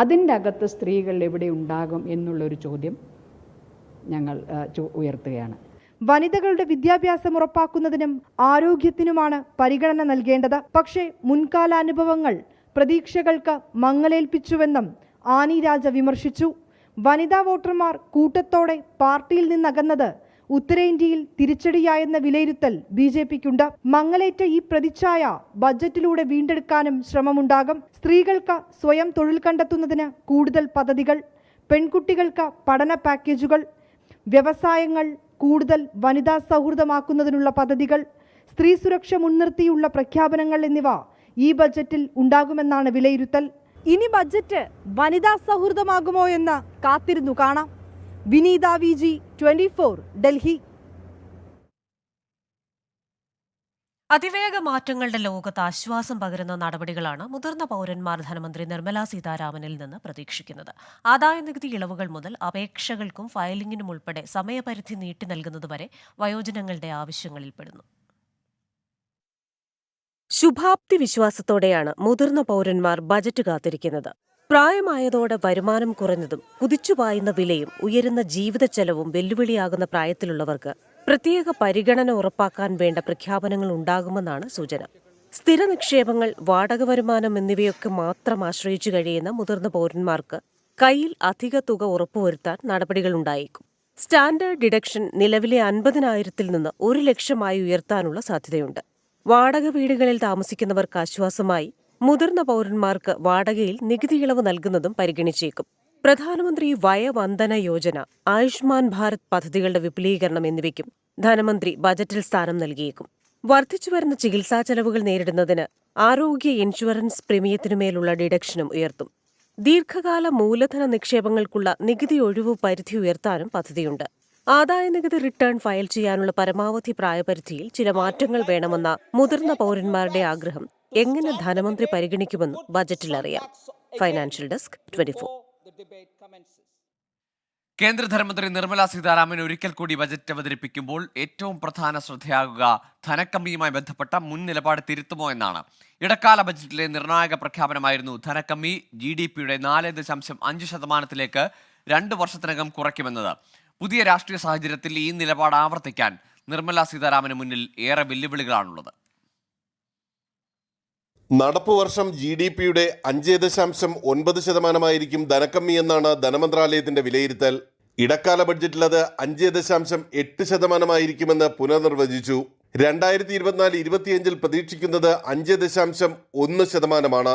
അതിൻ്റെ അകത്ത് സ്ത്രീകൾ എവിടെ ഉണ്ടാകും എന്നുള്ളൊരു ചോദ്യം ഞങ്ങൾ ഉയർത്തുകയാണ്. വനിതകളുടെ വിദ്യാഭ്യാസം ഉറപ്പാക്കുന്നതിനും ആരോഗ്യത്തിനുമാണ് പരിഗണന നൽകേണ്ടത്. പക്ഷേ മുൻകാലാനുഭവങ്ങൾ പ്രതീക്ഷകൾക്ക് മങ്ങലേൽപ്പിച്ചുവെന്നും ആനി രാജ വിമർശിച്ചു. വനിതാ വോട്ടർമാർ കൂട്ടത്തോടെ പാർട്ടിയിൽ നിന്നകന്നത് ഉത്തരേന്ത്യയിൽ തിരിച്ചടിയായെന്ന വിലയിരുത്തൽ BJPക്കുണ്ട്. മങ്ങലേറ്റ ഈ പ്രതിച്ഛായ ബജറ്റിലൂടെ വീണ്ടെടുക്കാനും ശ്രമമുണ്ടാകും. സ്ത്രീകൾക്ക് സ്വയം തൊഴിൽ കണ്ടെത്തുന്നതിന് കൂടുതൽ പദ്ധതികൾ, പെൺകുട്ടികൾക്ക് പഠന പാക്കേജുകൾ, വ്യവസായങ്ങൾ കൂടുതൽ വനിതാ സൗഹൃദമാക്കുന്നതിനുള്ള പദ്ധതികൾ, സ്ത്രീ സുരക്ഷ മുൻനിർത്തിയുള്ള പ്രഖ്യാപനങ്ങൾ എന്നിവ ഈ ബജറ്റിൽ ഉണ്ടാകുമെന്നാണ് വിലയിരുത്തൽ. ഇനി ബജറ്റ് വനിതാ സൗഹൃദമാകുമോ എന്ന് കാത്തിരുന്നു കാണാം. വിനീത VG 24 ഡൽഹി. അതിവേഗ മാറ്റങ്ങളുടെ ലോകത്ത് ആശ്വാസം പകരുന്ന നടപടികളാണ് മുതിർന്ന പൗരന്മാർ ധനമന്ത്രി നിർമ്മലാ സീതാരാമനിൽ നിന്ന് പ്രതീക്ഷിക്കുന്നത്. ആദായനികുതി ഇളവുകൾ മുതൽ അപേക്ഷകൾക്കും ഫയലിംഗിനും ഉൾപ്പെടെ സമയപരിധി നീട്ടി നൽകുന്നതുവരെ വയോജനങ്ങളുടെ ആവശ്യങ്ങളിൽപ്പെടുന്നു. ശുഭാപ്തി വിശ്വാസത്തോടെയാണ് മുതിർന്ന പൗരന്മാർ ബജറ്റ് കാത്തിരിക്കുന്നത്. പ്രായമായതോടെ വരുമാനം കുറഞ്ഞതും കുതിച്ചുപായുന്ന വിലയും ഉയരുന്ന ജീവിത ചെലവും വെല്ലുവിളിയാകുന്ന പ്രായത്തിലുള്ളവർക്ക് പ്രത്യേക പരിഗണന ഉറപ്പാക്കാൻ വേണ്ട പ്രഖ്യാപനങ്ങൾ ഉണ്ടാകുമെന്നാണ് സൂചന. സ്ഥിര നിക്ഷേപങ്ങൾ, വാടക വരുമാനം എന്നിവയൊക്കെ മാത്രം ആശ്രയിച്ചു കഴിയുന്ന മുതിർന്ന പൗരന്മാർക്ക് കയ്യിൽ അധിക തുക ഉറപ്പുവരുത്താൻ നടപടികളുണ്ടായേക്കും. സ്റ്റാൻഡേർഡ് ഡിഡക്ഷൻ നിലവിലെ 50,000-ൽ നിന്ന് 1,00,000-ആയി ഉയർത്താനുള്ള സാധ്യതയുണ്ട്. വാടക വീടുകളിൽ താമസിക്കുന്നവർക്ക് ആശ്വാസമായി മുതിർന്ന പൗരന്മാർക്ക് വാടകയിൽ നികുതി ഇളവ് നൽകുന്നതും പരിഗണിച്ചേക്കും. പ്രധാനമന്ത്രി വയവന്ദന യോജന, ആയുഷ്മാൻ ഭാരത് പദ്ധതികളുടെ വിപുലീകരണം എന്നിവയ്ക്കും ധനമന്ത്രി ബജറ്റിൽ സ്ഥാനം നൽകിയേക്കും. വർദ്ധിച്ചുവരുന്ന ചികിത്സാ ചെലവുകൾ നേരിടുന്നതിന് ആരോഗ്യ ഇൻഷുറൻസ് പ്രീമിയത്തിനുമേലുള്ള ഡിഡക്ഷനും ഉയർത്തും. ദീർഘകാല മൂലധന നിക്ഷേപങ്ങൾക്കുള്ള നികുതി ഒഴിവ് പരിധി ഉയർത്താനും പദ്ധതിയുണ്ട്. ആദായനികുതി റിട്ടേൺ ഫയൽ ചെയ്യാനുള്ള പരമാവധി പ്രായപരിധിയിൽ ചില മാറ്റങ്ങൾ വേണമെന്ന മുതിർന്ന പൗരന്മാരുടെ ആഗ്രഹം എങ്ങനെ ധനമന്ത്രി പരിഗണിക്കുമെന്ന് ബജറ്റിൽ അറിയാം. Financial desk 24. കേന്ദ്ര ധനമന്ത്രി നിർമ്മലാ സീതാരാമൻ ഒരിക്കൽ കൂടി ബജറ്റ് അവതരിപ്പിക്കുമ്പോൾ ഏറ്റവും പ്രധാന ശ്രദ്ധയാകുക ധനക്കമ്മിയുമായി ബന്ധപ്പെട്ട മുൻ നിലപാട് തിരുത്തുമോ എന്നാണ്. ഇടക്കാല ബജറ്റിലെ നിർണായക പ്രഖ്യാപനമായിരുന്നു ധനക്കമ്മി GDP-യുടെ 4.5% 2 വർഷത്തിനകം കുറയ്ക്കുമെന്നത്. പുതിയ രാഷ്ട്രീയ സാഹചര്യത്തിൽ ഈ നിലപാട് ആവർത്തിക്കാൻ നിർമ്മലാ സീതാരാമന് മുന്നിൽ ഏറെ വെല്ലുവിളികളാണുള്ളത്. നടപ്പ് വർഷം GDP-യുടെ 5.9% ധനക്കമ്മി എന്നാണ് ധനമന്ത്രാലയത്തിന്റെ വിലയിരുത്തൽ. ഇടക്കാല ബഡ്ജറ്റിൽ അത് 5.8% പുനർനിർവചിച്ചു. 2024-25 പ്രതീക്ഷിക്കുന്നത് 5.1%.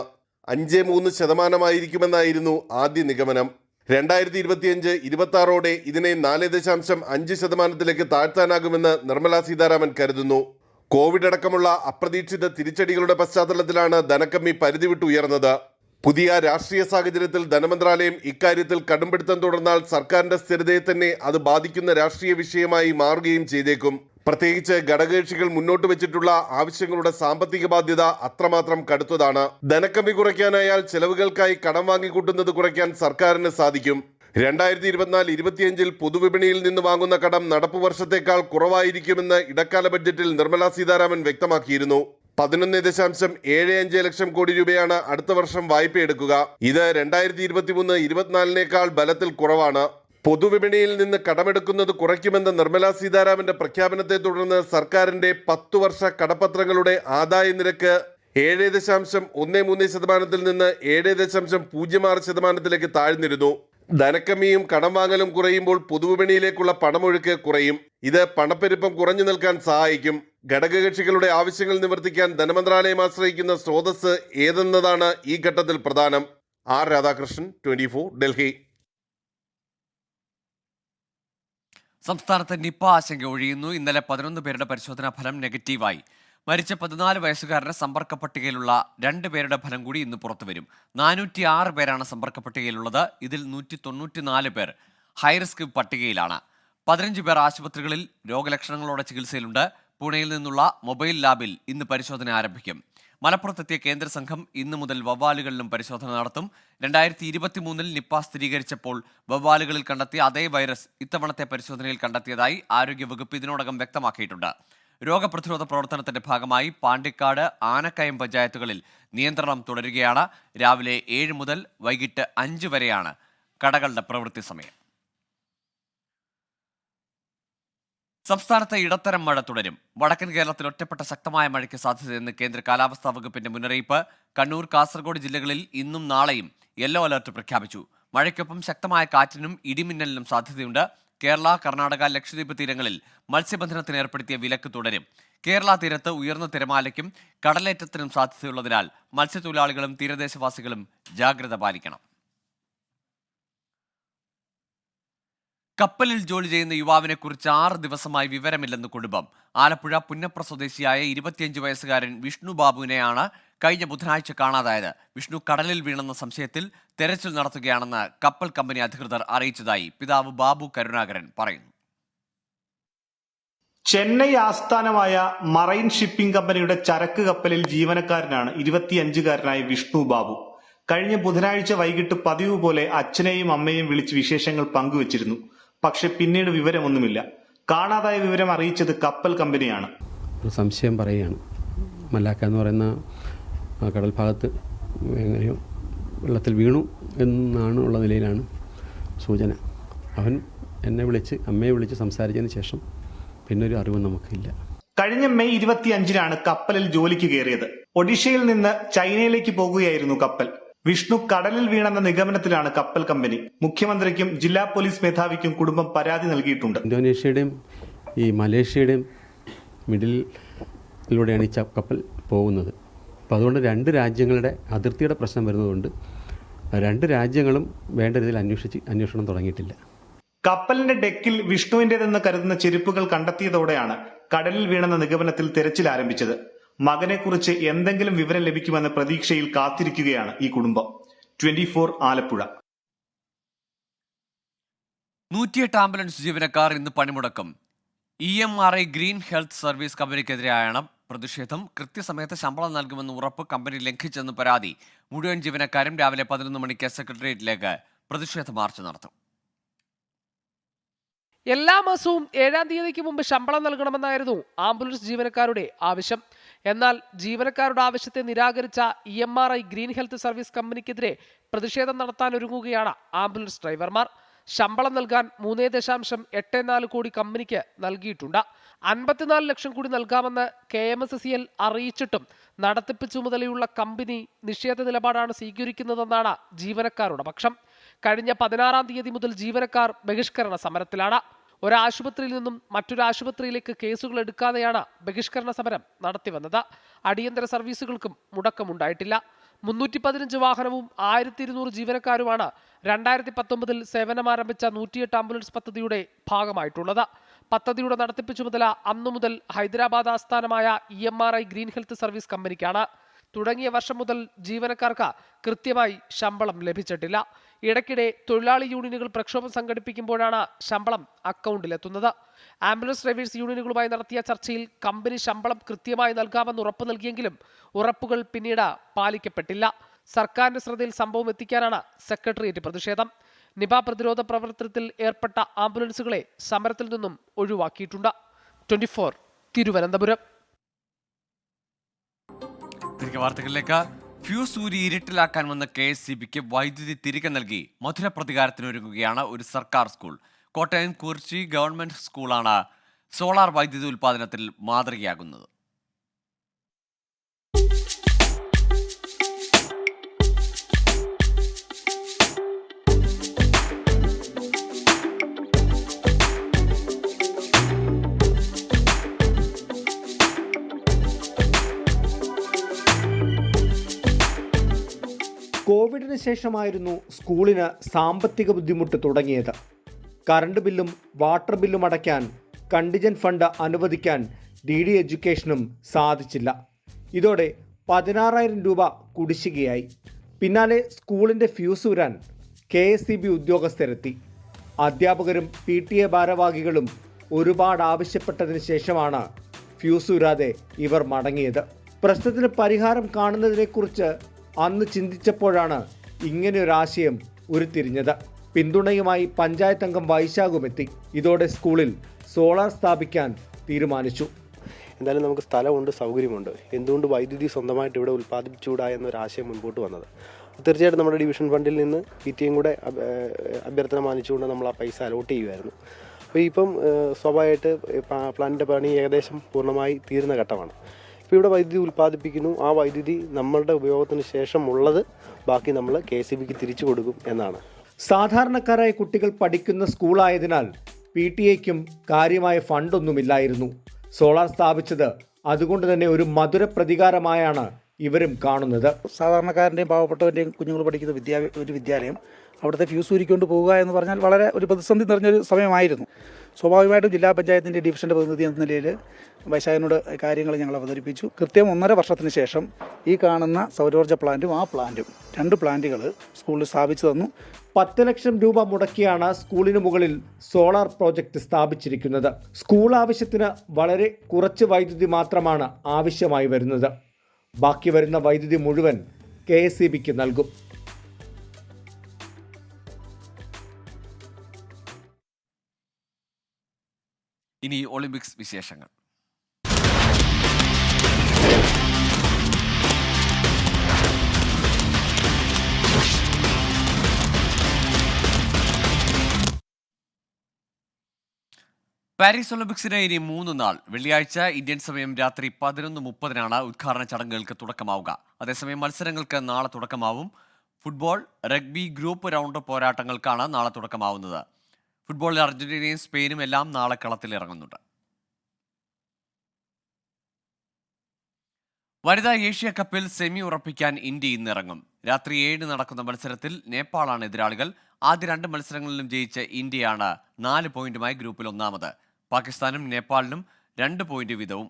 5.3% ആദ്യ നിഗമനം. 2025-26 ഇതിനെ 4.5% താഴ്ത്താനാകുമെന്ന് നിർമ്മലാ സീതാരാമൻ കരുതുന്നു. കോവിഡ് അടക്കമുള്ള അപ്രതീക്ഷിത തിരിച്ചടികളുടെ പശ്ചാത്തലത്തിലാണ് ധനക്കമ്മി പരിധി വിട്ട് ഉയർന്നത്. പുതിയ രാഷ്ട്രീയ സാഹചര്യത്തിൽ ധനമന്ത്രാലയം ഇക്കാര്യത്തിൽ കടുംപിടുത്തം തുടർന്നാൽ സർക്കാരിന്റെ സ്ഥിരതയെ തന്നെ അത് ബാധിക്കുന്ന രാഷ്ട്രീയ വിഷയമായി മാറുകയും ചെയ്തേക്കും. പ്രത്യേകിച്ച് ഘടകകക്ഷികൾ മുന്നോട്ട് വെച്ചിട്ടുള്ള ആവശ്യങ്ങളുടെ സാമ്പത്തിക ബാധ്യത അത്രമാത്രം കടുത്തതാണ്. ധനക്കമ്മി കുറയ്ക്കാനായാൽ ചെലവുകൾക്കായി കടം വാങ്ങിക്കൂട്ടുന്നത് കുറയ്ക്കാൻ സർക്കാരിന് സാധിക്കും. 2024-25 പൊതുവിപണിയിൽ നിന്ന് വാങ്ങുന്ന കടം നടപ്പ് വർഷത്തേക്കാൾ കുറവായിരിക്കുമെന്ന് ഇടക്കാല ബഡ്ജറ്റിൽ നിർമ്മലാ സീതാരാമൻ വ്യക്തമാക്കിയിരുന്നു. 11.75 ലക്ഷം കോടി രൂപയാണ് അടുത്ത വർഷം വായ്പയെടുക്കുക. ഇത് 2023-24 ബലത്തിൽ കുറവാണ്. പൊതുവിപണിയിൽ നിന്ന് കടമെടുക്കുന്നത് കുറയ്ക്കുമെന്ന നിർമ്മലാ സീതാരാമന്റെ പ്രഖ്യാപനത്തെ തുടർന്ന് സർക്കാരിന്റെ 10 വർഷ കടപ്പത്രങ്ങളുടെ ആദായ നിരക്ക് 7.13% നിന്ന് 7.06% താഴ്ന്നിരുന്നു. ധനക്കമ്മിയും കടം വാങ്ങലും കുറയുമ്പോൾ പൊതുവിപണിയിലേക്കുള്ള പണമൊഴുക്ക് കുറയും. ഇത് പണപ്പെരുപ്പം കുറഞ്ഞു നിൽക്കാൻ സഹായിക്കും. ഘടകകക്ഷികളുടെ ആവശ്യങ്ങൾ നിവർത്തിക്കാൻ ധനമന്ത്രാലയം ആശ്രയിക്കുന്ന സ്രോതസ് ഏതെന്നതാണ് ഈ ഘട്ടത്തിൽ പ്രധാനം. ആർ രാധാകൃഷ്ണൻ, 24, ഡൽഹി. സംസ്ഥാനത്ത് നിപ്പ ആശങ്ക ഒഴിയുന്നു. ഇന്നലെ 11 പേരുടെ പരിശോധനാ ഫലം നെഗറ്റീവായി. മരിച്ച 14 വയസ്സുകാരന്റെ സമ്പർക്ക പട്ടികയിലുള്ള 2 പേരുടെ ഫലം കൂടി ഇന്ന് പുറത്തുവരും. 406 പേരാണ് സമ്പർക്ക പട്ടികയിലുള്ളത്. ഇതിൽ 194 പേർ ഹൈറിസ്ക് പട്ടികയിലാണ്. 15 പേർ ആശുപത്രികളിൽ രോഗലക്ഷണങ്ങളോടെ ചികിത്സയിലുണ്ട്. പൂനെയിൽ നിന്നുള്ള മൊബൈൽ ലാബിൽ ഇന്ന് പരിശോധന ആരംഭിക്കും. മലപ്പുറത്തെത്തിയ കേന്ദ്ര സംഘം ഇന്നു മുതൽ വവ്വാലുകളിലും പരിശോധന നടത്തും. 2023 നിപ്പ സ്ഥിരീകരിച്ചപ്പോൾ വവ്വാലുകളിൽ കണ്ടെത്തിയ അതേ വൈറസ് ഇത്തവണത്തെ പരിശോധനയിൽ കണ്ടെത്തിയതായി ആരോഗ്യവകുപ്പ് ഇതിനോടകം വ്യക്തമാക്കിയിട്ടുണ്ട്. രോഗപ്രതിരോധ പ്രവർത്തനത്തിന്റെ ഭാഗമായി പാണ്ടിക്കാട്, ആനക്കയം പഞ്ചായത്തുകളിൽ നിയന്ത്രണം തുടരുകയാണ്. രാവിലെ 7 മുതൽ വൈകിട്ട് 5 വരെയാണ് കടകളുടെ പ്രവൃത്തി സമയം. സംസ്ഥാനത്ത് ഇടത്തരം മഴ തുടരും. വടക്കൻ കേരളത്തിൽ ഒറ്റപ്പെട്ട ശക്തമായ മഴയ്ക്ക് സാധ്യതയെന്ന് കേന്ദ്ര കാലാവസ്ഥാ വകുപ്പിന്റെ മുന്നറിയിപ്പ്. കണ്ണൂർ, കാസർഗോഡ് ജില്ലകളിൽ ഇന്നും നാളെയും യെല്ലോ അലർട്ട് പ്രഖ്യാപിച്ചു. മഴയ്ക്കൊപ്പം ശക്തമായ കാറ്റിനും ഇടിമിന്നലിനും സാധ്യതയുണ്ട്. കേരള, കർണാടക, ലക്ഷദ്വീപ് തീരങ്ങളിൽ മത്സ്യബന്ധനത്തിന് ഏർപ്പെടുത്തിയ വിലക്ക് തുടരും. കേരള തീരത്ത് ഉയർന്ന തിരമാലയ്ക്കും കടലേറ്റത്തിനും സാധ്യതയുള്ളതിനാൽ മത്സ്യത്തൊഴിലാളികളും തീരദേശവാസികളും ജാഗ്രത പാലിക്കണം. കപ്പലിൽ ജോലി ചെയ്യുന്ന യുവാവിനെ കുറിച്ച് 6 ദിവസമായി വിവരമില്ലെന്ന് കുടുംബം. ആലപ്പുഴ പുന്നപ്ര സ്വദേശിയായ 25 വയസ്സുകാരൻ വിഷ്ണു ബാബുവിനെയാണ് കഴിഞ്ഞ ബുധനാഴ്ച കാണാതായത്. വിഷ്ണു കടലിൽ വീണെന്ന സംശയത്തിൽ തെരച്ചിൽ നടത്തുകയാണെന്ന് കപ്പൽ കമ്പനി അധികൃതർ അറിയിച്ചതായി പിതാവ് ബാബു കരുണാകരൻ പറയുന്നു. ചെന്നൈ ആസ്ഥാനമായ മറൈൻ ഷിപ്പിംഗ് കമ്പനിയുടെ ചരക്ക് കപ്പലിൽ ജീവനക്കാരനാണ് 25-കാരനായ വിഷ്ണു ബാബു. കഴിഞ്ഞ ബുധനാഴ്ച വൈകിട്ട് പതിവ് പോലെ അച്ഛനെയും അമ്മയെയും വിളിച്ച് വിശേഷങ്ങൾ പങ്കുവച്ചിരുന്നു. പക്ഷെ പിന്നീട് വിവരമൊന്നുമില്ല. കാണാതായ വിവരം അറിയിച്ചത് കപ്പൽ കമ്പനിയാണ്. ഒരു സംശയം പറയുകയാണ്. മല്ലാക്ക എന്ന് പറയുന്ന കടൽ ഭാഗത്ത് എങ്ങനെയോ വെള്ളത്തിൽ വീണു എന്നാണ് ഉള്ള നിലയിലാണ് സൂചന. അവൻ എന്നെ വിളിച്ച് അമ്മയെ വിളിച്ച് സംസാരിച്ചതിന് ശേഷം പിന്നൊരു അറിവ് നമുക്കില്ല. കഴിഞ്ഞ മെയ് 25-നാണ് കപ്പലിൽ ജോലിക്ക് കയറിയത്. ഒഡീഷയിൽ നിന്ന് ചൈനയിലേക്ക് പോകുകയായിരുന്നു കപ്പൽ. വിഷ്ണു കടലിൽ വീണെന്ന നിഗമനത്തിലാണ് കപ്പൽ കമ്പനി. മുഖ്യമന്ത്രിക്കും ജില്ലാ പോലീസ് മേധാവിക്കും കുടുംബം പരാതി നൽകിയിട്ടുണ്ട്. ഇന്തോനേഷ്യയുടെയും ഈ മലേഷ്യയുടെയും മിഡിലൂടെയാണ് ഈ കപ്പൽ പോകുന്നത്. അപ്പോൾ അതുകൊണ്ട് 2 രാജ്യങ്ങളുടെ അതിർത്തിയുടെ പ്രശ്നം വരുന്നതുകൊണ്ട് 2 രാജ്യങ്ങളും വേണ്ട രീതിയിൽ അന്വേഷണം തുടങ്ങിയിട്ടില്ല. കപ്പലിന്റെ ഡെക്കിൽ വിഷ്ണുവിന്റേതെന്ന് കരുതുന്ന ചെരുപ്പുകൾ കണ്ടെത്തിയതോടെയാണ് കടലിൽ വീണെന്ന നിഗമനത്തിൽ തെരച്ചിൽ ആരംഭിച്ചത്. മകനെക്കുറിച്ച് എന്തെങ്കിലും വിവരം ലഭിക്കുമെന്ന പ്രതീക്ഷയിൽ കാത്തിരിക്കുകയാണ് ഈ കുടുംബം. 24 ആലപ്പുഴ. 108 ആംബുലൻസ് ജീവനക്കാർ ഇന്ന് പണിമുടക്കും. EMRI ഗ്രീൻ ഹെൽത്ത് സർവീസ് കമ്പനിക്കെതിരെയാണ് പ്രതിഷേധം. കൃത്യസമയത്ത് ശമ്പളം നൽകുമെന്ന് ഉറപ്പ് കമ്പനി ലംഘിച്ചെന്ന് പരാതി. മുഴുവൻ ജീവനക്കാരും രാവിലെ 11 മണിക്ക് സെക്രട്ടേറിയറ്റിലേക്ക് പ്രതിഷേധ മാർച്ച് നടത്തും. എല്ലാ മാസവും 7-ാം തീയതിക്ക് മുമ്പ് ശമ്പളം നൽകണമെന്നായിരുന്നു ആംബുലൻസ് ജീവനക്കാരുടെ ആവശ്യം. എന്നാൽ ജീവനക്കാരുടെ ആവശ്യത്തെ നിരാകരിച്ച EMRI ഗ്രീൻ ഹെൽത്ത് സർവീസ് കമ്പനിക്കെതിരെ പ്രതിഷേധം നടത്താനൊരുങ്ങുകയാണ് ആംബുലൻസ് ഡ്രൈവർമാർ. ശമ്പളം നൽകാൻ 3.84 കോടി കമ്പനിക്ക് നൽകിയിട്ടുണ്ട്. 54 ലക്ഷം കൂടി നൽകാമെന്ന് KMSCL അറിയിച്ചിട്ടും നടത്തിപ്പ് ചുമതലയുള്ള കമ്പനി നിഷേധ നിലപാടാണ് സ്വീകരിക്കുന്നതെന്നാണ് ജീവനക്കാരുടെ പക്ഷം. കഴിഞ്ഞ 16-ാം തീയതി മുതൽ ജീവനക്കാർ ബഹിഷ്കരണ സമരത്തിലാണ്. ഒരാശുപത്രിയിൽ നിന്നും മറ്റൊരു ആശുപത്രിയിലേക്ക് കേസുകൾ എടുക്കാതെയാണ് ബഹിഷ്കരണ സമരം നടത്തിവന്നത്. അടിയന്തര സർവീസുകൾക്കും മുടക്കമുണ്ടായിട്ടില്ല. 315 വാഹനവും 1200 ജീവനക്കാരുമാണ് 2019-ൽ സേവനമാരംഭിച്ച 108 ആംബുലൻസ് പദ്ധതിയുടെ ഭാഗമായിട്ടുള്ളത്. പദ്ധതിയുടെ നടത്തിപ്പ് ചുമതല അന്നു മുതൽ ഹൈദരാബാദ് ആസ്ഥാനമായ EMRI ഗ്രീൻ ഹെൽത്ത് സർവീസ് കമ്പനിക്കാണ്. തുടങ്ങിയ വർഷം മുതൽ ജീവനക്കാർക്ക് കൃത്യമായി ശമ്പളം ലഭിച്ചിട്ടില്ല. ഇടയ്ക്കിടെ തൊഴിലാളി യൂണിയനുകൾ പ്രക്ഷോഭം സംഘടിപ്പിക്കുമ്പോഴാണ് ശമ്പളം അക്കൗണ്ടിലെത്തുന്നത്. ആംബുലൻസ് ഡ്രൈവേഴ്സ് യൂണിയനുകളുമായി നടത്തിയ ചർച്ചയിൽ കമ്പനി ശമ്പളം കൃത്യമായി നൽകാമെന്ന് ഉറപ്പ് നൽകിയെങ്കിലും ഉറപ്പുകൾ പിന്നീട് പാലിക്കപ്പെട്ടില്ല. സർക്കാരിന്റെ ശ്രദ്ധയിൽ സംഭവം എത്തിക്കാനാണ് സെക്രട്ടേറിയറ്റ് പ്രതിഷേധം. നിപ പ്രതിരോധ പ്രവർത്തനത്തിൽ ഏർപ്പെട്ട ആംബുലൻസുകളെ സമരത്തിൽ നിന്നും ഒഴിവാക്കിയിട്ടുണ്ട്. 24 തിരുവനന്തപുരം. തിരികെ വാർത്തകളിലേക്ക്. ഫ്യൂസ് ഊരി ഇരുട്ടിലാക്കാൻ വന്ന KSEBിക്ക് വൈദ്യുതി തിരികെ നൽകി മധുര പ്രതികാരത്തിനൊരുങ്ങുകയാണ് ഒരു സർക്കാർ സ്കൂൾ. കോട്ടയം കുറിച്ചി ഗവൺമെന്റ് സ്കൂളാണ് സോളാർ വൈദ്യുതി ഉൽപ്പാദനത്തിൽ മാതൃകയാകുന്നത്. കോവിഡിന് ശേഷമായിരുന്നു സ്കൂളിന് സാമ്പത്തിക ബുദ്ധിമുട്ട് തുടങ്ങിയത്. കറണ്ട് ബില്ലും വാട്ടർ ബില്ലും അടയ്ക്കാൻ കണ്ടിജന്റ് ഫണ്ട് അനുവദിക്കാൻ DD എഡ്യൂക്കേഷനും സാധിച്ചില്ല. ഇതോടെ 16,000 രൂപ കുടിശ്ശികയായി. പിന്നാലെ സ്കൂളിൻ്റെ ഫ്യൂസ് ഊരാൻ KSEB ഉദ്യോഗസ്ഥരെത്തി. അധ്യാപകരും PTA ഭാരവാഹികളും ഒരുപാട് ആവശ്യപ്പെട്ടതിന് ശേഷമാണ് ഫ്യൂസ് ഊരാതെ ഇവർ മടങ്ങിയത്. പ്രശ്നത്തിന് പരിഹാരം കാണുന്നതിനെക്കുറിച്ച് അന്ന് ചിന്തിച്ചപ്പോഴാണ് ഇങ്ങനെയൊരാശയം ഉരുത്തിരിഞ്ഞത്. പിന്തുണയുമായി പഞ്ചായത്ത് അംഗം വൈശാഖുമെത്തി. ഇതോടെ സ്കൂളിൽ സോളാർ സ്ഥാപിക്കാൻ തീരുമാനിച്ചു. എന്തായാലും നമുക്ക് സ്ഥലമുണ്ട്, സൗകര്യമുണ്ട്, എന്തുകൊണ്ട് വൈദ്യുതി സ്വന്തമായിട്ട് ഇവിടെ ഉൽപ്പാദിപ്പിച്ചുകൂടാ എന്നൊരാശയം മുൻപോട്ട് വന്നത്. തീർച്ചയായിട്ടും നമ്മുടെ ഡിവിഷൻ ഫണ്ടിൽ നിന്ന് PTAയും കൂടെ അഭ്യർത്ഥന മാനിച്ചുകൊണ്ട് നമ്മൾ ആ പൈസ അലോട്ട് ചെയ്യുമായിരുന്നു. അപ്പോൾ ഇപ്പം സ്വാഭാവികമായിട്ട് പ്ലാന്റിൻ്റെ പണി ഏകദേശം പൂർണ്ണമായി തീരുന്ന ഘട്ടമാണ്. ഇപ്പോൾ ഇവിടെ വൈദ്യുതി ഉൽപ്പാദിപ്പിക്കുന്നു. ആ വൈദ്യുതി നമ്മളുടെ ഉപയോഗത്തിന് ശേഷം ഉള്ളത് ബാക്കി നമ്മൾ KSEBിക്ക് തിരിച്ചു കൊടുക്കും എന്നാണ്. സാധാരണക്കാരായ കുട്ടികൾ പഠിക്കുന്ന സ്കൂളായതിനാൽ PTAയ്ക്കും കാര്യമായ ഫണ്ടൊന്നുമില്ലായിരുന്നു. സോളാർ സ്ഥാപിച്ചത് അതുകൊണ്ട് തന്നെ ഒരു മധുര പ്രതികാരമായാണ് ഇവരും കാണുന്നത്. സാധാരണക്കാരൻ്റെയും പാവപ്പെട്ടവൻ്റെയും കുഞ്ഞുങ്ങൾ പഠിക്കുന്ന ഒരു വിദ്യാലയം അവിടുത്തെ ഫ്യൂസ് ഊരിക്കൊണ്ട് പോവുക എന്ന് പറഞ്ഞാൽ വളരെ ഒരു പ്രതിസന്ധി നിറഞ്ഞൊരു സമയമായിരുന്നു. സ്വാഭാവികമായിട്ടും ജില്ലാ പഞ്ചായത്തിൻ്റെ ഡിവിഷൻ്റെ പ്രതിനിധി എന്ന നിലയിൽ വൈശാഖനോട് കാര്യങ്ങൾ ഞങ്ങൾ അവതരിപ്പിച്ചു. കൃത്യം 1.5 വർഷത്തിന് ശേഷം ഈ കാണുന്ന സൗരോർജ്ജ പ്ലാന്റും ആ പ്ലാന്റും 2 പ്ലാന്റുകൾ സ്കൂളിൽ സ്ഥാപിച്ചു തന്നു. 10 ലക്ഷം രൂപ മുടക്കിയാണ് സ്കൂളിന് മുകളിൽ സോളാർ പ്രോജക്റ്റ് സ്ഥാപിച്ചിരിക്കുന്നത്. സ്കൂൾ ആവശ്യത്തിന് വളരെ കുറച്ച് വൈദ്യുതി മാത്രമാണ് ആവശ്യമായി വരുന്നത്. ബാക്കി വരുന്ന വൈദ്യുതി മുഴുവൻ KSEBിക്ക് നൽകും. ഇനി ഒളിമ്പിക്സ് വിശേഷങ്ങൾ. പാരീസ് ഒളിമ്പിക്സിന് ഇനി 3 നാൾ. വെള്ളിയാഴ്ച ഇന്ത്യൻ സമയം രാത്രി 11:30 ഉദ്ഘാടന ചടങ്ങുകൾക്ക് തുടക്കമാവുക. അതേസമയം മത്സരങ്ങൾക്ക് നാളെ തുടക്കമാവും. ഫുട്ബോൾ, റഗ്ബി ഗ്രൂപ്പ് റൗണ്ട് പോരാട്ടങ്ങൾക്കാണ് നാളെ തുടക്കമാവുന്നത്. ഫുട്ബോളിൽ അർജന്റീനയും സ്പെയിനും എല്ലാം നാളെ കളത്തിലിറങ്ങുന്നുണ്ട്. വനിതാ ഏഷ്യ കപ്പിൽ സെമി ഉറപ്പിക്കാൻ ഇന്ത്യ ഇന്നിറങ്ങും. രാത്രി 7 നടക്കുന്ന മത്സരത്തിൽ നേപ്പാളാണ് എതിരാളികൾ. ആദ്യ 2 മത്സരങ്ങളിലും ജയിച്ച ഇന്ത്യയാണ് 4 പോയിന്റുമായി ഗ്രൂപ്പിൽ ഒന്നാമത്. പാകിസ്ഥാനും നേപ്പാളിനും 2 പോയിന്റ് വീതവും.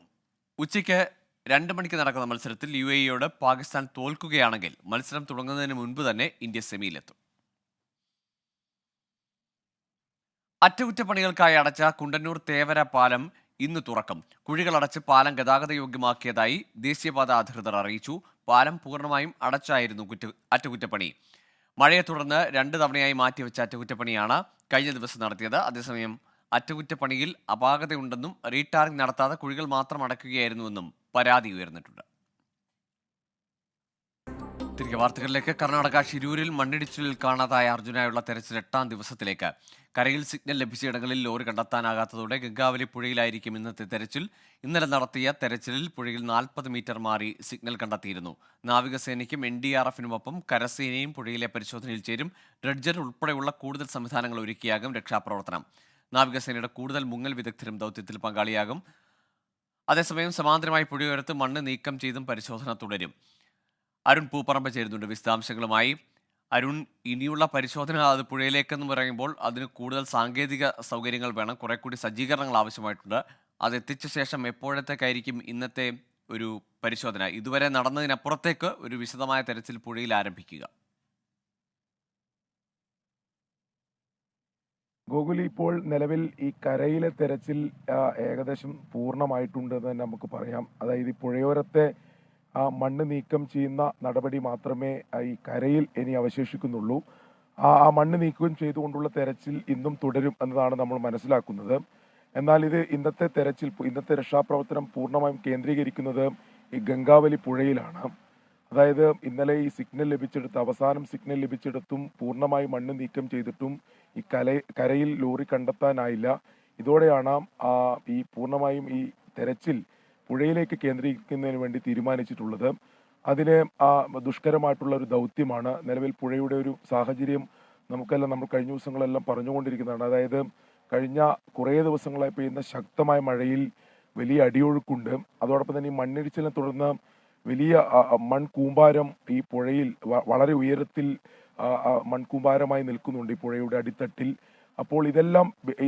ഉച്ചയ്ക്ക് 2 മണിക്ക് നടക്കുന്ന മത്സരത്തിൽ UAEയോട് പാകിസ്ഥാൻ തോൽക്കുകയാണെങ്കിൽ മത്സരം തുടങ്ങുന്നതിന് മുൻപ് തന്നെ ഇന്ത്യ സെമിയിലെത്തും. അറ്റകുറ്റപ്പണികൾക്കായി അടച്ച കുണ്ടന്നൂർ തേവര പാലം ഇന്ന് തുറക്കും. കുഴികളടച്ച് പാലം ഗതാഗത യോഗ്യമാക്കിയതായി ദേശീയപാത അധികൃതർ അറിയിച്ചു. പാലം പൂർണ്ണമായും അടച്ചായിരുന്നു അറ്റകുറ്റപ്പണി. മഴയെ തുടർന്ന് 2 തവണയായി മാറ്റിവെച്ച അറ്റകുറ്റപ്പണിയാണ് കഴിഞ്ഞ ദിവസം നടത്തിയത്. അതേസമയം അറ്റകുറ്റപ്പണിയിൽ അപാകതയുണ്ടെന്നും റീടാറിംഗ് നടത്താതെ കുഴികൾ മാത്രം അടയ്ക്കുകയായിരുന്നുവെന്നും പരാതി ഉയർന്നിട്ടുണ്ട്. തിരികെ വാർത്തകളിലേക്ക്. കർണാടക ഷിരൂരിൽ മണ്ണിടിച്ചിലിൽ കാണാതായ അർജുനായുള്ള തെരച്ചിൽ 8ാം ദിവസത്തിലേക്ക്. കരയിൽ സിഗ്നൽ ലഭിച്ചയിടങ്ങളിൽ ലോറി കണ്ടെത്താനാകാത്തതോടെ ഗംഗാവലി പുഴയിലായിരിക്കും ഇന്നത്തെ തെരച്ചിൽ. ഇന്നലെ നടത്തിയ തെരച്ചിലിൽ പുഴയിൽ 40 മീറ്റർ മാറി സിഗ്നൽ കണ്ടെത്തിയിരുന്നു. നാവികസേനയ്ക്കും NDRFനുമൊപ്പം കരസേനയും പുഴയിലെ പരിശോധനയിൽ ചേരും. ഡ്രഡ്ജർ ഉൾപ്പെടെയുള്ള കൂടുതൽ സംവിധാനങ്ങൾ ഒരുക്കിയാകും രക്ഷാപ്രവർത്തനം. നാവികസേനയുടെ കൂടുതൽ മുങ്ങൽ വിദഗ്ധരും ദൗത്യത്തിൽ പങ്കാളിയാകും. അതേസമയം സമാന്തരമായി പുഴയോരത്ത് മണ്ണ് നീക്കം ചെയ്തും പരിശോധന തുടരും. അരുൺ പൂപ്പറമ്പ് ചേരുന്നുണ്ട് വിശദാംശങ്ങളുമായി. അരുൺ, ഇനിയുള്ള പരിശോധന അത് പുഴയിലേക്കെന്ന് പറയുമ്പോൾ അതിന് കൂടുതൽ സാങ്കേതിക സൗകര്യങ്ങൾ വേണം, കുറെ കൂടി സജ്ജീകരണങ്ങൾ ആവശ്യമായിട്ടുണ്ട്. അത് എത്തിച്ച ശേഷം എപ്പോഴത്തേക്കായിരിക്കും ഇന്നത്തെ ഒരു പരിശോധന? ഇതുവരെ നടന്നതിനപ്പുറത്തേക്ക് ഒരു വിശദമായ തെരച്ചിൽ പുഴയിൽ ആരംഭിക്കുക? ഗോകുലി, ഇപ്പോൾ നിലവിൽ ഈ കരയിലെ തെരച്ചിൽ ഏകദേശം പൂർണ്ണമായിട്ടുണ്ട് എന്ന് തന്നെ നമുക്ക് പറയാം. അതായത് ഈ പുഴയോരത്തെ മണ്ണ് നീക്കം ചെയ്യുന്ന നടപടി മാത്രമേ ഈ കരയിൽ ഇനി അവശേഷിക്കുന്നുള്ളൂ. ആ മണ്ണ് നീക്കം ചെയ്തുകൊണ്ടുള്ള തെരച്ചിൽ ഇന്നും തുടരും എന്നതാണ് നമ്മൾ മനസ്സിലാക്കുന്നത്. എന്നാൽ ഇത് ഇന്നത്തെ രക്ഷാപ്രവർത്തനം പൂർണ്ണമായും കേന്ദ്രീകരിക്കുന്നത് ഈ ഗംഗാവലി പുഴയിലാണ്. അതായത് ഇന്നലെ ഈ അവസാനം സിഗ്നൽ ലഭിച്ചെടുത്തും പൂർണ്ണമായി മണ്ണ് നീക്കം ചെയ്തിട്ടും ഈ കരയിൽ ലോറി കണ്ടെത്താനായില്ല. ഇതോടെയാണ് ഈ പൂർണ്ണമായും ഈ തെരച്ചിൽ പുഴയിലേക്ക് കേന്ദ്രീകരിക്കുന്നതിന് വേണ്ടി തീരുമാനിച്ചിട്ടുള്ളത്. അതിന് ദുഷ്കരമായിട്ടുള്ള ഒരു ദൗത്യമാണ്. നിലവിൽ പുഴയുടെ ഒരു സാഹചര്യം നമ്മൾ കഴിഞ്ഞ ദിവസങ്ങളെല്ലാം പറഞ്ഞുകൊണ്ടിരിക്കുന്നതാണ്. അതായത് കഴിഞ്ഞ കുറേ ദിവസങ്ങളായി പെയ്യുന്ന ശക്തമായ മഴയിൽ വലിയ അടിയൊഴുക്കുണ്ട്. അതോടൊപ്പം തന്നെ ഈ മണ്ണിടിച്ചിലിനെ തുടർന്ന് വലിയ മൺകൂമ്പാരം ഈ പുഴയിൽ വളരെ ഉയരത്തിൽ മൺകൂമ്പാരമായി നിൽക്കുന്നുണ്ട് ഈ പുഴയുടെ അടിത്തട്ടിൽ. അപ്പോൾ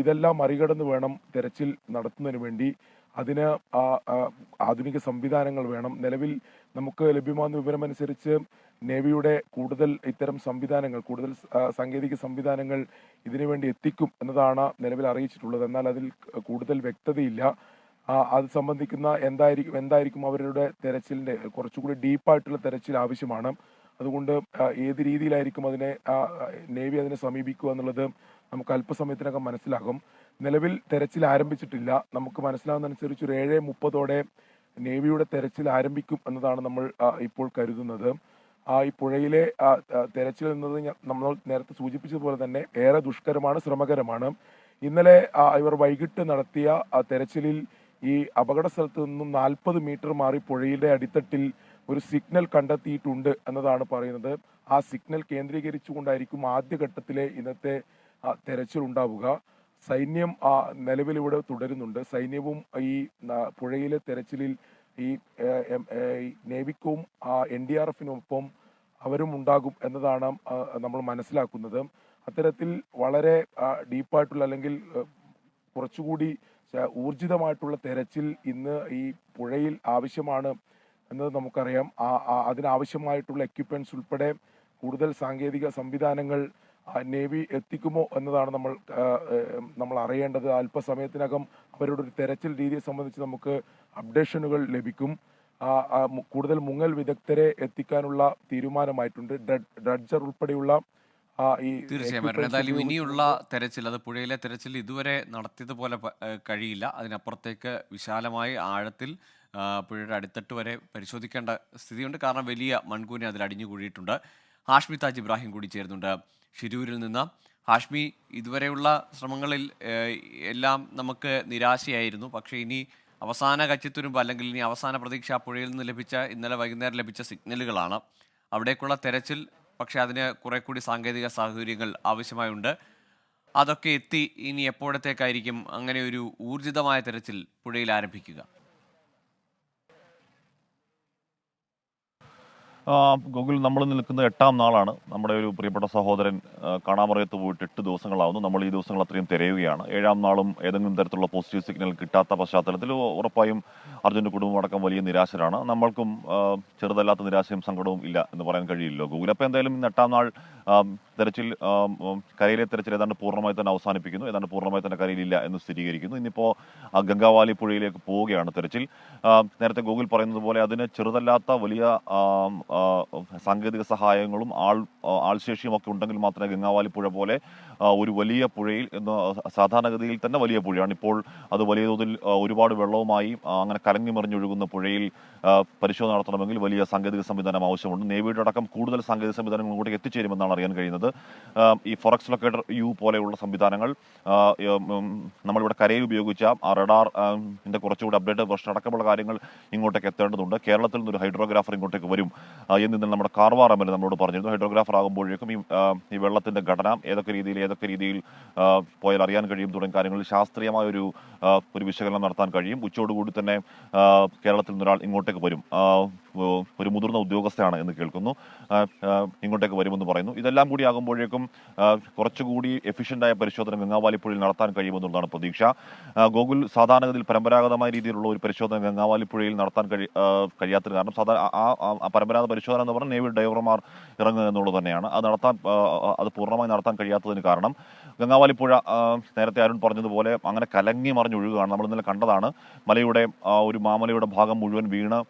ഇതെല്ലാം മറികടന്ന് വേണം തെരച്ചിൽ നടത്തുന്നതിന് വേണ്ടി. അതിന് ആധുനിക സംവിധാനങ്ങൾ വേണം. നിലവിൽ നമുക്ക് ലഭ്യമാകുന്ന വിവരമനുസരിച്ച് നേവിയുടെ കൂടുതൽ ഇത്തരം സംവിധാനങ്ങൾ, കൂടുതൽ സാങ്കേതിക സംവിധാനങ്ങൾ ഇതിനുവേണ്ടി എത്തിക്കും എന്നതാണ് നിലവിൽ അറിയിച്ചിട്ടുള്ളത്. എന്നാൽ അതിൽ കൂടുതൽ വ്യക്തതയില്ല. അത് സംബന്ധിക്കുന്ന എന്തായിരിക്കും അവരുടെ തെരച്ചിലിന്റെ കുറച്ചുകൂടി ഡീപ്പായിട്ടുള്ള തെരച്ചിൽ ആവശ്യമാണ്. അതുകൊണ്ട് ഏത് രീതിയിലായിരിക്കും നേവി അതിനെ സമീപിക്കുക എന്നുള്ളത് നമുക്ക് അല്പസമയത്തിനകം മനസ്സിലാകും. നിലവിൽ തെരച്ചിൽ ആരംഭിച്ചിട്ടില്ല. നമുക്ക് മനസ്സിലാകുന്നതനുസരിച്ച് ഒരു 7:30 നേവിയുടെ തെരച്ചിൽ ആരംഭിക്കും എന്നതാണ് നമ്മൾ ഇപ്പോൾ കരുതുന്നത്. ഈ പുഴയിലെ തെരച്ചിൽ എന്നത് നമ്മൾ നേരത്തെ സൂചിപ്പിച്ചതുപോലെ തന്നെ ഏറെ ദുഷ്കരമാണ്, ശ്രമകരമാണ്. ഇന്നലെ ഇവർ വൈകിട്ട് നടത്തിയ തെരച്ചിലിൽ ഈ അപകട സ്ഥലത്ത് നിന്നും 40 മീറ്റർ മാറി പുഴയുടെ അടിത്തട്ടിൽ ഒരു സിഗ്നൽ കണ്ടെത്തിയിട്ടുണ്ട് എന്നതാണ് പറയുന്നത്. ആ സിഗ്നൽ കേന്ദ്രീകരിച്ചുകൊണ്ടായിരിക്കും ആദ്യഘട്ടത്തിലെ ഇന്നത്തെ തെരച്ചിൽ ഉണ്ടാവുക. സൈന്യം നിലവിൽ ഇവിടെ തുടരുന്നുണ്ട്. സൈന്യവും ഈ പുഴയിലെ തെരച്ചിലിൽ ഈ നേവിക്കും NDRFനുമൊപ്പം അവരും ഉണ്ടാകും എന്നതാണ് നമ്മൾ മനസ്സിലാക്കുന്നത്. അത്തരത്തിൽ വളരെ ഡീപ്പായിട്ടുള്ള അല്ലെങ്കിൽ കുറച്ചുകൂടി ഊർജിതമായിട്ടുള്ള തെരച്ചിൽ ഇന്ന് ഈ പുഴയിൽ ആവശ്യമാണ് എന്നത് നമുക്കറിയാം. അതിനാവശ്യമായിട്ടുള്ള എക്യുപ്മെന്റ്സ് ഉൾപ്പെടെ കൂടുതൽ സാങ്കേതിക സംവിധാനങ്ങൾ നേവി എത്തിക്കുമോ എന്നതാണ് നമ്മൾ അറിയേണ്ടത്. അല്പസമയത്തിനകം അവരുടെ ഒരു തെരച്ചിൽ രീതിയെ സംബന്ധിച്ച് നമുക്ക് അപ്ഡേഷനുകൾ ലഭിക്കും. കൂടുതൽ മുങ്ങൽ വിദഗ്ധരെ എത്തിക്കാനുള്ള തീരുമാനമായിട്ടുണ്ട്. ഡ്രഡ്ജർ ഉൾപ്പെടെയുള്ള തീർച്ചയായും എന്തായാലും ഇനിയുള്ള തെരച്ചിൽ, അത് പുഴയിലെ തെരച്ചിൽ ഇതുവരെ നടത്തിയതുപോലെ കഴിയില്ല. അതിനപ്പുറത്തേക്ക് വിശാലമായി ആഴത്തിൽ പുഴയുടെ അടിത്തട്ട് വരെ പരിശോധിക്കേണ്ട സ്ഥിതിയുണ്ട്. കാരണം വലിയ മൺകൂന അതിൽ അടിഞ്ഞു കൂടിയിട്ടുണ്ട്. ഹാഷ്മി താജ് ഇബ്രാഹിം കൂടി ചേരുന്നുണ്ട് ഷിരൂരിൽ നിന്ന്. ഹാഷ്മി, ഇതുവരെയുള്ള ശ്രമങ്ങളിൽ എല്ലാം നമുക്ക് നിരാശയായിരുന്നു. പക്ഷേ ഇനി അവസാന കച്ചിത്തുരുമ്പ് അല്ലെങ്കിൽ ഇനി അവസാന പ്രതീക്ഷ പുഴയിൽ നിന്ന് ലഭിച്ച ഇന്നലെ വൈകുന്നേരം ലഭിച്ച സിഗ്നലുകളാണ്. അവിടേക്കുള്ള തെരച്ചിൽ പക്ഷേ അതിന് കുറെ കൂടി സാങ്കേതിക സാഹചര്യങ്ങൾ ആവശ്യമായുണ്ട്. അതൊക്കെ എത്തി ഇനി എപ്പോഴത്തേക്കായിരിക്കും അങ്ങനെ ഒരു ഊർജിതമായ തെരച്ചിൽ പുഴയിൽ ആരംഭിക്കുക? ഗൂഗിൾ നമ്മൾ നിൽക്കുന്ന 8ാം നാളാണ്. നമ്മുടെ ഒരു പ്രിയപ്പെട്ട സഹോദരൻ കാണാമറയത്ത് പോയിട്ട് 8 ദിവസങ്ങളാവുന്നു. നമ്മൾ ഈ ദിവസങ്ങൾ അത്രയും തിരയുകയാണ്. 7ാം നാളും ഏതെങ്കിലും തരത്തിലുള്ള പോസിറ്റീവ് സിഗ്നൽ കിട്ടാത്ത പശ്ചാത്തലത്തിൽ ഉറപ്പായും അർജുൻ്റെ കുടുംബം അടക്കം വലിയ നിരാശരാണ്. നമ്മൾക്കും ചെറുതല്ലാത്ത നിരാശയും സങ്കടവും ഇല്ല എന്ന് പറയാൻ കഴിയില്ലല്ലോ ഗൂഗിൾ. അപ്പോൾ എന്തായാലും ഇന്ന് 8ാം നാൾ തെരച്ചിൽ, കരയിലെ തെരച്ചിൽ ഏതാണ്ട് പൂർണ്ണമായി തന്നെ അവസാനിപ്പിക്കുന്നു. ഏതാണ്ട് പൂർണ്ണമായി തന്നെ കരയിലില്ല എന്ന് സ്ഥിരീകരിക്കുന്നു. ഇന്നിപ്പോൾ ഗംഗാവാലി പുഴയിലേക്ക് പോവുകയാണ് തെരച്ചിൽ. നേരത്തെ ഗൂഗിൾ പറയുന്നത് പോലെ അതിന് ചെറുതല്ലാത്ത വലിയ സാങ്കേതിക സഹായങ്ങളും ആൾശേഷിയും ഒക്കെ ഉണ്ടെങ്കിൽ മാത്രമേ ഗംഗാവാലി പുഴ പോലെ ഒരു വലിയ പുഴയിൽ സാധാരണഗതിയിൽ തന്നെ വലിയ പുഴയാണ് ഇപ്പോൾ അത് വലിയ തോതിൽ ഒരുപാട് വെള്ളവുമായി അങ്ങനെ കലങ്ങി മറിഞ്ഞൊഴുകുന്ന പുഴയിൽ പരിശോധന നടത്തണമെങ്കിൽ വലിയ സാങ്കേതിക സംവിധാനം ആവശ്യമുണ്ട്. നേവിയുടെ അടക്കം കൂടുതൽ സാങ്കേതിക സംവിധാനങ്ങൾ ഇങ്ങോട്ടേക്ക് എത്തിച്ചേരുമെന്നാണ് അറിയാൻ കഴിയുന്നത്. ഈ ഫോറക്സ് ലൊക്കേറ്റർ യു പോലെയുള്ള സംവിധാനങ്ങൾ നമ്മളിവിടെ കരയിൽ ഉപയോഗിച്ച റഡാറിന്റെ കുറച്ചുകൂടി അപ്ഡേറ്റ് വെർഷൻ അടക്കമുള്ള കാര്യങ്ങൾ ഇങ്ങോട്ടേക്ക് എത്തേണ്ടതുണ്ട്. കേരളത്തിൽ നിന്നൊരു ഹൈഡ്രോഗ്രാഫർ ഇങ്ങോട്ടേക്ക് വരും എന്ന് നമ്മുടെ കാർവാർ എം എൽ എ നമ്മളോട് പറഞ്ഞിരുന്നു. ഹൈഡ്രോഗ്രാഫർ ആകുമ്പോഴേക്കും ഈ വെള്ളത്തിന്റെ ഘടന ഏതൊക്കെ രീതിയിൽ പോയാൽ അറിയാൻ കഴിയും തുടങ്ങിയ കാര്യങ്ങളിൽ ശാസ്ത്രീയമായ ഒരു വിശകലനം നടത്താൻ കഴിയും. ഉച്ചയോടുകൂടി തന്നെ കേരളത്തിൽ നിന്നൊരാൾ ഇങ്ങോട്ടേക്ക് വരും. ഒരു മുതിർന്ന ഉദ്യോഗസ്ഥയാണ് എന്ന് കേൾക്കുന്നു. ഇങ്ങോട്ടേക്ക് വരുമെന്ന് പറയുന്നു. ഇതെല്ലാം കൂടി ആകുമ്പോഴേക്കും കുറച്ചുകൂടി എഫിഷ്യൻ്റായ പരിശോധന ഗംഗാവാലി പുഴയിൽ നടത്താൻ കഴിയുമെന്നുള്ളതാണ് പ്രതീക്ഷ. ഗോകുൽ, സാധാരണഗതിയിൽ പരമ്പരാഗതമായ രീതിയിലുള്ള ഒരു പരിശോധന ഗംഗാവാലി പുഴയിൽ നടത്താൻ കഴിയാത്തത് കാരണം പരമ്പരാഗത പരിശോധന എന്ന് പറഞ്ഞാൽ നേവി ഡൈവർമാർ ഇറങ്ങുക എന്നുള്ളത് തന്നെയാണ്. അത് പൂർണ്ണമായി നടത്താൻ കഴിയാത്തതിന് കാരണം ഗംഗാവാലി പുഴ നേരത്തെ അരുൺ പറഞ്ഞതുപോലെ അങ്ങനെ കലങ്ങി മറിഞ്ഞൊഴുകുകയാണ്. നമ്മൾ ഇന്നലെ കണ്ടതാണ്. മലയുടെ ഒരു മാമലയുടെ ഭാഗം മുഴുവൻ വീണ്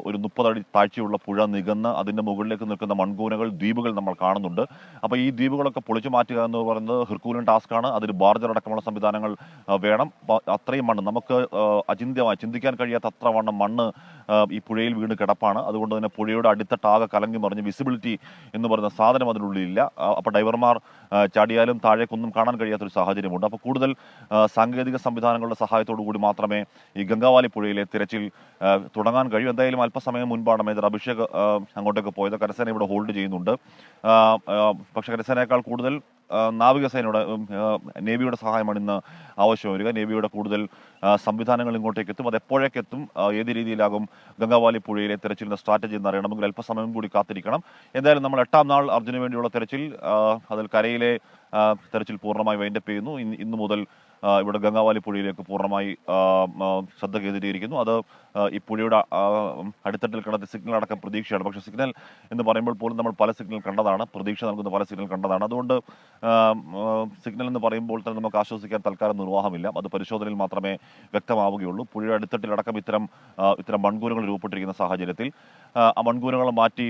ഒരു 30 അടി താഴ്ചയുള്ള പുഴ നികന്ന് അതിൻ്റെ മുകളിലേക്ക് നിൽക്കുന്ന മൺകൂനകൾ, ദ്വീപുകൾ നമ്മൾ കാണുന്നുണ്ട്. അപ്പോൾ ഈ ദ്വീപുകളൊക്കെ പൊളിച്ചു മാറ്റുക എന്ന് പറയുന്നത് ഹെർക്കൂലിയൻ ടാസ്ക്കാണ്. അതിൽ ബാർജർ അടക്കമുള്ള സംവിധാനങ്ങൾ വേണം. അത്രയും മണ്ണ് നമുക്ക് അചിന്ത്യമായി ചിന്തിക്കാൻ കഴിയാത്ത അത്ര വണ്ണം മണ്ണ് ഈ പുഴയിൽ വീണ് കിടപ്പാണ്. അതുകൊണ്ട് തന്നെ പുഴയുടെ അടിത്തട്ടാകെ കലങ്ങി മറിഞ്ഞ് വിസിബിലിറ്റി എന്ന് പറയുന്ന സാധനം അതിനുള്ളിലില്ല. അപ്പോൾ ഡൈവർമാർ ചാടിയാലും താഴേക്കൊന്നും കാണാൻ കഴിയാത്തൊരു സാഹചര്യമുണ്ട്. അപ്പോൾ കൂടുതൽ സാങ്കേതിക സംവിധാനങ്ങളുടെ സഹായത്തോടു കൂടി മാത്രമേ ഈ ഗംഗാവാലി പുഴയിലെ തിരച്ചിൽ തുടങ്ങാൻ കഴിയും. എന്തായാലും അല്പസമയം മുൻപാണ് മേജർ അഭിഷേക് അങ്ങോട്ടേക്ക് പോയത്. കരസേന ഇവിടെ ഹോൾഡ് ചെയ്യുന്നുണ്ട്. പക്ഷേ കരസേനയേക്കാൾ കൂടുതൽ നാവികസേനയുടെ നേവിയുടെ സഹായമാണ് ഇന്ന് ആവശ്യം വരിക. നേവിയുടെ കൂടുതൽ സംവിധാനങ്ങൾ ഇങ്ങോട്ടേക്ക് എത്തും. അത് എപ്പോഴേക്കെത്തും, ഏത് രീതിയിലാകും ഗംഗാവാലി പുഴയിലെ തെരച്ചിലിന്റെ സ്ട്രാറ്റജി എന്നറിയണമെങ്കിൽ അല്പസമയം കൂടി കാത്തിരിക്കണം. എന്തായാലും നമ്മൾ 8ാം നാൾ അർജുന് വേണ്ടിയുള്ള തെരച്ചിൽ, അതിൽ കരയിലെ തെരച്ചിൽ പൂർണ്ണമായി വൈൻഡപ്പ് ചെയ്യുന്നു. ഇന്നു മുതൽ ഇവിടെ ഗംഗാവാലി പുഴയിലേക്ക് പൂർണ്ണമായി ശ്രദ്ധ കേന്ദ്രീകരിക്കുന്നു. അത് ഈ പുഴയുടെ അടിത്തട്ടിൽ കണ്ടെത്തിയ സിഗ്നൽ അടക്കം പ്രതീക്ഷയാണ്. പക്ഷേ സിഗ്നൽ എന്ന് പറയുമ്പോൾ പോലും നമ്മൾ പല സിഗ്നൽ കണ്ടതാണ്, പ്രതീക്ഷ നൽകുന്ന പല സിഗ്നൽ കണ്ടതാണ്. അതുകൊണ്ട് സിഗ്നൽ എന്ന് പറയുമ്പോൾ തന്നെ നമുക്ക് ആശ്വസിക്കാൻ തൽക്കാലം നിർവാഹമില്ല. അത് പരിശോധനയിൽ മാത്രമേ വ്യക്തമാവുകയുള്ളൂ. പുഴയുടെ അടിത്തട്ടിലടക്കം ഇത്തരം മൺകൂനകൾ രൂപപ്പെട്ടിരിക്കുന്ന സാഹചര്യത്തിൽ ആ മൺകൂനകൾ മാറ്റി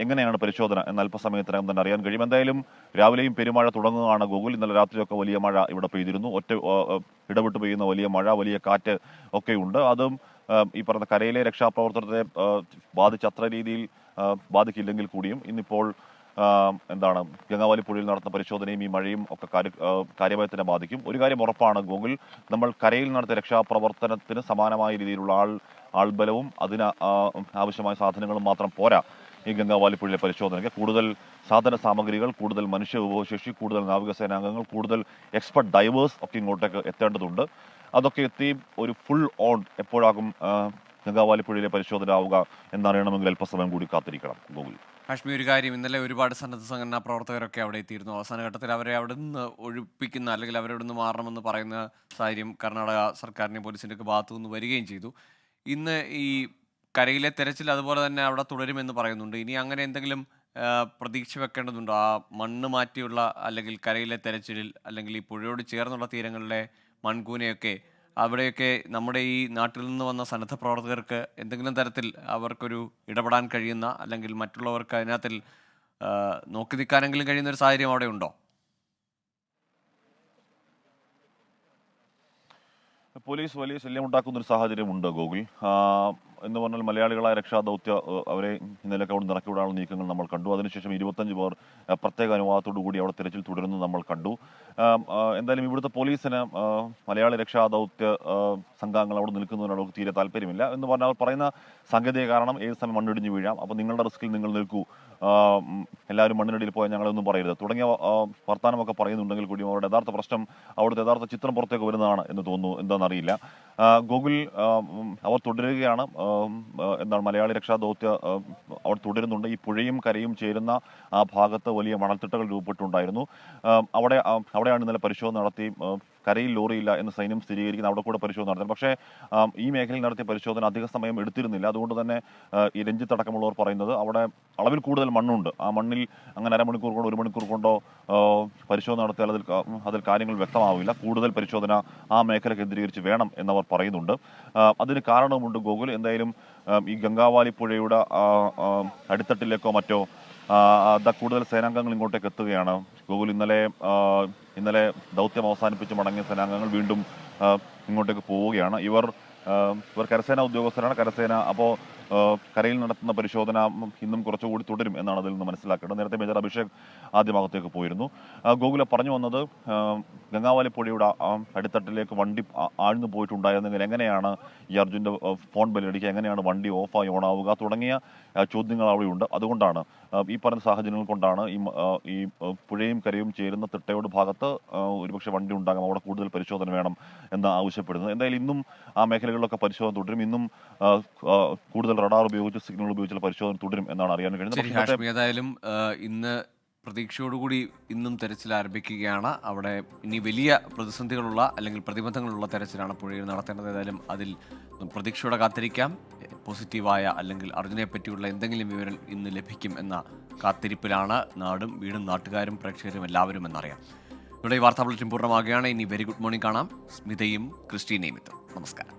എങ്ങനെയാണ് പരിശോധന എന്ന് അല്പസമയത്തിനകം തന്നെ അറിയാൻ കഴിയും. എന്തായാലും രാവിലെയും പെരുമഴ തുടങ്ങുകയാണ് ഗൂഗിൾ. ഇന്നലെ രാത്രിയൊക്കെ വലിയ മഴ ഇവിടെ പെയ്തിരുന്നു. ഇടവിട്ട് പെയ്യുന്ന വലിയ മഴ, വലിയ കാറ്റ് ഒക്കെയുണ്ട്. അതും ഈ പറഞ്ഞ കരയിലെ രക്ഷാപ്രവർത്തനത്തെ ബാധിച്ച അത്ര രീതിയിൽ ബാധിക്കില്ലെങ്കിൽ കൂടിയും ഇന്നിപ്പോൾ ഗംഗാവാലി പുഴയിൽ നടത്തുന്ന പരിശോധനയും ഈ മഴയും ഒക്കെ കാര്യമായി തന്നെ ബാധിക്കും. ഒരു കാര്യം ഉറപ്പാണ് ഗൂഗിൾ, നമ്മൾ കരയിൽ നടത്തിയ രക്ഷാപ്രവർത്തനത്തിന് സമാനമായ രീതിയിലുള്ള ആൾബലവും അതിന് ആവശ്യമായ സാധനങ്ങളും മാത്രം പോരാ. ഈ ഗംഗാവാലി പുഴയിലെ പരിശോധനയ്ക്ക് കൂടുതൽ സാധന സാമഗ്രികൾ, കൂടുതൽ മനുഷ്യ വിഭവശേഷി, കൂടുതൽ നാവികസേനാംഗങ്ങൾ, കൂടുതൽ എക്സ്പെർട്ട് ഡൈവേഴ്സ് ഒക്കെ ഇങ്ങോട്ടേക്ക് എത്തേണ്ടതുണ്ട്. അതൊക്കെ എത്തി ഒരു ഫുൾ ഓൺ എപ്പോഴാകും ഗംഗാവാലിപ്പുഴയിലെ പരിശോധന ആവുക എന്നറിയണമെങ്കിൽ അല്പസമയം കൂടി കാത്തിരിക്കണം. ഗോകുൽ. ഹാഷ്മി, ഒരു കാര്യം, ഇന്നലെ ഒരുപാട് സന്നദ്ധ സംഘടനാ പ്രവർത്തകരൊക്കെ അവിടെ എത്തിയിരുന്നു. അവസാന ഘട്ടത്തിൽ അവരെ അവിടെ നിന്ന് ഒഴിപ്പിക്കുന്ന അല്ലെങ്കിൽ അവരവിടെ നിന്ന് മാറണമെന്ന് പറയുന്ന സാഹചര്യം കർണാടക സർക്കാരിൻ്റെ പോലീസിൻ്റെ ഒക്കെ ഭാഗത്തു നിന്ന് വരികയും ചെയ്തു. ഇന്ന് ഈ കരയിലെ തെരച്ചിൽ അതുപോലെ തന്നെ അവിടെ തുടരുമെന്ന് പറയുന്നുണ്ട്. ഇനി അങ്ങനെ എന്തെങ്കിലും പ്രതീക്ഷ വെക്കേണ്ടതുണ്ടോ? ആ മണ്ണ് മാറ്റിയുള്ള അല്ലെങ്കിൽ കരയിലെ തെരച്ചിലിൽ അല്ലെങ്കിൽ ഈ പുഴയോട് ചേർന്നുള്ള തീരങ്ങളിലെ മൺകൂനയൊക്കെ അവിടെയൊക്കെ നമ്മുടെ ഈ നാട്ടിൽ നിന്ന് വന്ന സന്നദ്ധ പ്രവർത്തകർക്ക് എന്തെങ്കിലും തരത്തിൽ അവർക്കൊരു ഇടപെടാൻ കഴിയുന്ന അല്ലെങ്കിൽ മറ്റുള്ളവർക്ക് അതിനകത്തിൽ നോക്കി നിൽക്കാനെങ്കിലും കഴിയുന്ന ഒരു സാഹചര്യം അവിടെ ഉണ്ടോ? പോലീസ് വലിയ ശല്യമുണ്ടാക്കുന്ന ഒരു സാഹചര്യമുണ്ട് ഗോകുൽ. എന്ന് പറഞ്ഞാൽ മലയാളികളായ രക്ഷാദൗത്യ അവരെ ഇന്നലെ അവിടെ ഇറക്കിവിടാനുള്ള നീക്കങ്ങൾ നമ്മൾ കണ്ടു. അതിനുശേഷം 25 പേർ പ്രത്യേക അനുവാദത്തോടു കൂടി അവിടെ തിരച്ചിൽ തുടരുന്നത് നമ്മൾ കണ്ടു. എന്തായാലും ഇവിടുത്തെ പോലീസിന് മലയാളി രക്ഷാദൗത്യ സംഘങ്ങൾ അവിടെ നിൽക്കുന്നതിനോട് അവർക്ക് തീരെ താല്പര്യമില്ല. എന്ന് പറഞ്ഞാൽ അവർ പറയുന്ന സാങ്കേതിക കാരണം ഏത് സമയം മണ്ണിടിഞ്ഞ് വീഴാം, അപ്പോൾ നിങ്ങളുടെ റിസ്കിൽ നിങ്ങൾ നിൽക്കൂ, എല്ലാവരും മണ്ണിനടിയിൽ പോയാൽ ഞങ്ങളൊന്നും പറയരുത് തുടങ്ങിയ വർത്തമാനമൊക്കെ പറയുന്നുണ്ടെങ്കിൽ കൂടിയും അവരുടെ യഥാർത്ഥ പ്രശ്നം, അവിടുത്തെ യഥാർത്ഥ ചിത്രം പുറത്തേക്ക് വരുന്നതാണ് എന്ന് തോന്നുന്നു. എന്താണെന്നറിയില്ല. ഗോകുൽ, അവർ തുടരുകയാണ്. എന്താണ് മലയാളി രക്ഷാദൗത്യ അവർ തുടരുന്നുണ്ട്. ഈ പുഴയും കരയും ചേരുന്ന ആ ഭാഗത്ത് വലിയ മണൽത്തിട്ടകൾ രൂപപ്പെട്ടുണ്ടായിരുന്നു. അവിടെയാണ് ഇന്നലെ പരിശോധന നടത്തി. കരയിൽ ലോറിയില്ല എന്ന് സൈന്യം സ്ഥിരീകരിക്കുന്ന അവിടെ കൂടെ പരിശോധന നടത്തി. പക്ഷേ ഈ മേഖലയിൽ നടത്തിയ പരിശോധന അധിക സമയം എടുത്തിരുന്നില്ല. അതുകൊണ്ട് തന്നെ ഈ രഞ്ജിത്ത് അടക്കമുള്ളവർ പറയുന്നത് അവിടെ അളവിൽ കൂടുതൽ മണ്ണുണ്ട്. ആ മണ്ണിൽ അങ്ങനെ അരമണിക്കൂർ കൊണ്ടോ 1 മണിക്കൂർ കൊണ്ടോ പരിശോധന നടത്തിയാൽ അതിൽ കാര്യങ്ങൾ വ്യക്തമാവില്ല. കൂടുതൽ പരിശോധന ആ മേഖല കേന്ദ്രീകരിച്ച് വേണം എന്നവർ പറയുന്നുണ്ട്. അതിന് കാരണവുമുണ്ട് ഗോകുൽ. എന്തായാലും ഈ ഗംഗാവാലി പുഴയുടെ അടിത്തട്ടിലേക്കോ മറ്റോ കൂടുതൽ സേനാംഗങ്ങൾ ഇങ്ങോട്ടേക്ക് എത്തുകയാണ് ഗോകുൽ. ഇന്നലെ ദൗത്യം അവസാനിപ്പിച്ച് മടങ്ങിയ സേനാംഗങ്ങൾ വീണ്ടും ഇങ്ങോട്ടേക്ക് പോവുകയാണ്. ഇവർ കരസേന ഉദ്യോഗസ്ഥരാണ്. കരസേന അപ്പോൾ കരയിൽ നടത്തുന്ന പരിശോധന ഇന്നും കുറച്ചുകൂടി തുടരും എന്നാണ് അതിൽ നിന്ന് മനസ്സിലാക്കേണ്ടത്. നേരത്തെ മേജർ അഭിഷേക് ആദ്യ ഭാഗത്തേക്ക് പോയിരുന്നു. ഗോകുല പറഞ്ഞു വന്നത് ഗംഗാവാലി പുഴയുടെ അടിത്തട്ടിലേക്ക് വണ്ടി ആഴ്ന്നു പോയിട്ടുണ്ടായിരുന്നെങ്കിൽ എങ്ങനെയാണ് ഈ അർജുൻ്റെ ഫോൺ ബെല്ലടിക്കുക, എങ്ങനെയാണ് വണ്ടി ഓഫായി ഓണാവുക തുടങ്ങിയ ചോദ്യങ്ങൾ അവിടെയുണ്ട്. അതുകൊണ്ടാണ് ഈ പറഞ്ഞ സാഹചര്യങ്ങൾ കൊണ്ടാണ് ഈ പുഴയും കരയും ചേരുന്ന തിട്ടയോട് ഭാഗത്ത് ഒരുപക്ഷെ വണ്ടി ഉണ്ടാകാം, അവിടെ കൂടുതൽ പരിശോധന വേണം എന്ന് ആവശ്യപ്പെടുന്നത്. എന്തായാലും ഇന്നും ആ മേഖലകളിലൊക്കെ പരിശോധന തുടരും. ഇന്നും കൂടുതൽ റഡാർ ഉപയോഗിച്ച് സിഗ്നൽ ഉപയോഗിച്ചുള്ള പരിശോധന തുടരും എന്നാണ് അറിയാൻ കഴിയുന്നത്. ഏതായാലും ഇന്ന് പ്രതീക്ഷയോടുകൂടി ഇന്നും തെരച്ചിൽ ആരംഭിക്കുകയാണ്. അവിടെ ഇനി വലിയ പ്രതിസന്ധികളുള്ള അല്ലെങ്കിൽ പ്രതിബന്ധങ്ങളുള്ള തെരച്ചിലാണ് പുഴയിൽ നടത്തേണ്ടത്. ഏതായാലും അതിൽ പ്രതീക്ഷയോടെ കാത്തിരിക്കാം. പോസിറ്റീവായ അല്ലെങ്കിൽ അർജുനെ പറ്റിയുള്ള എന്തെങ്കിലും വിവരം ഇന്ന് ലഭിക്കും എന്ന കാത്തിരിപ്പിലാണ് നാടും വീടും നാട്ടുകാരും പ്രേക്ഷകരും എല്ലാവരും എന്നറിയാം. ഇവിടെ ഈ വാർത്താ ബുള്ളറ്റിൻ പൂർണ്ണമാകുകയാണ്. ഇനി വെരി ഗുഡ് മോർണിംഗ് കാണാം. സ്മിതയും ക്രിസ്റ്റീനയും എത്തും. നമസ്കാരം.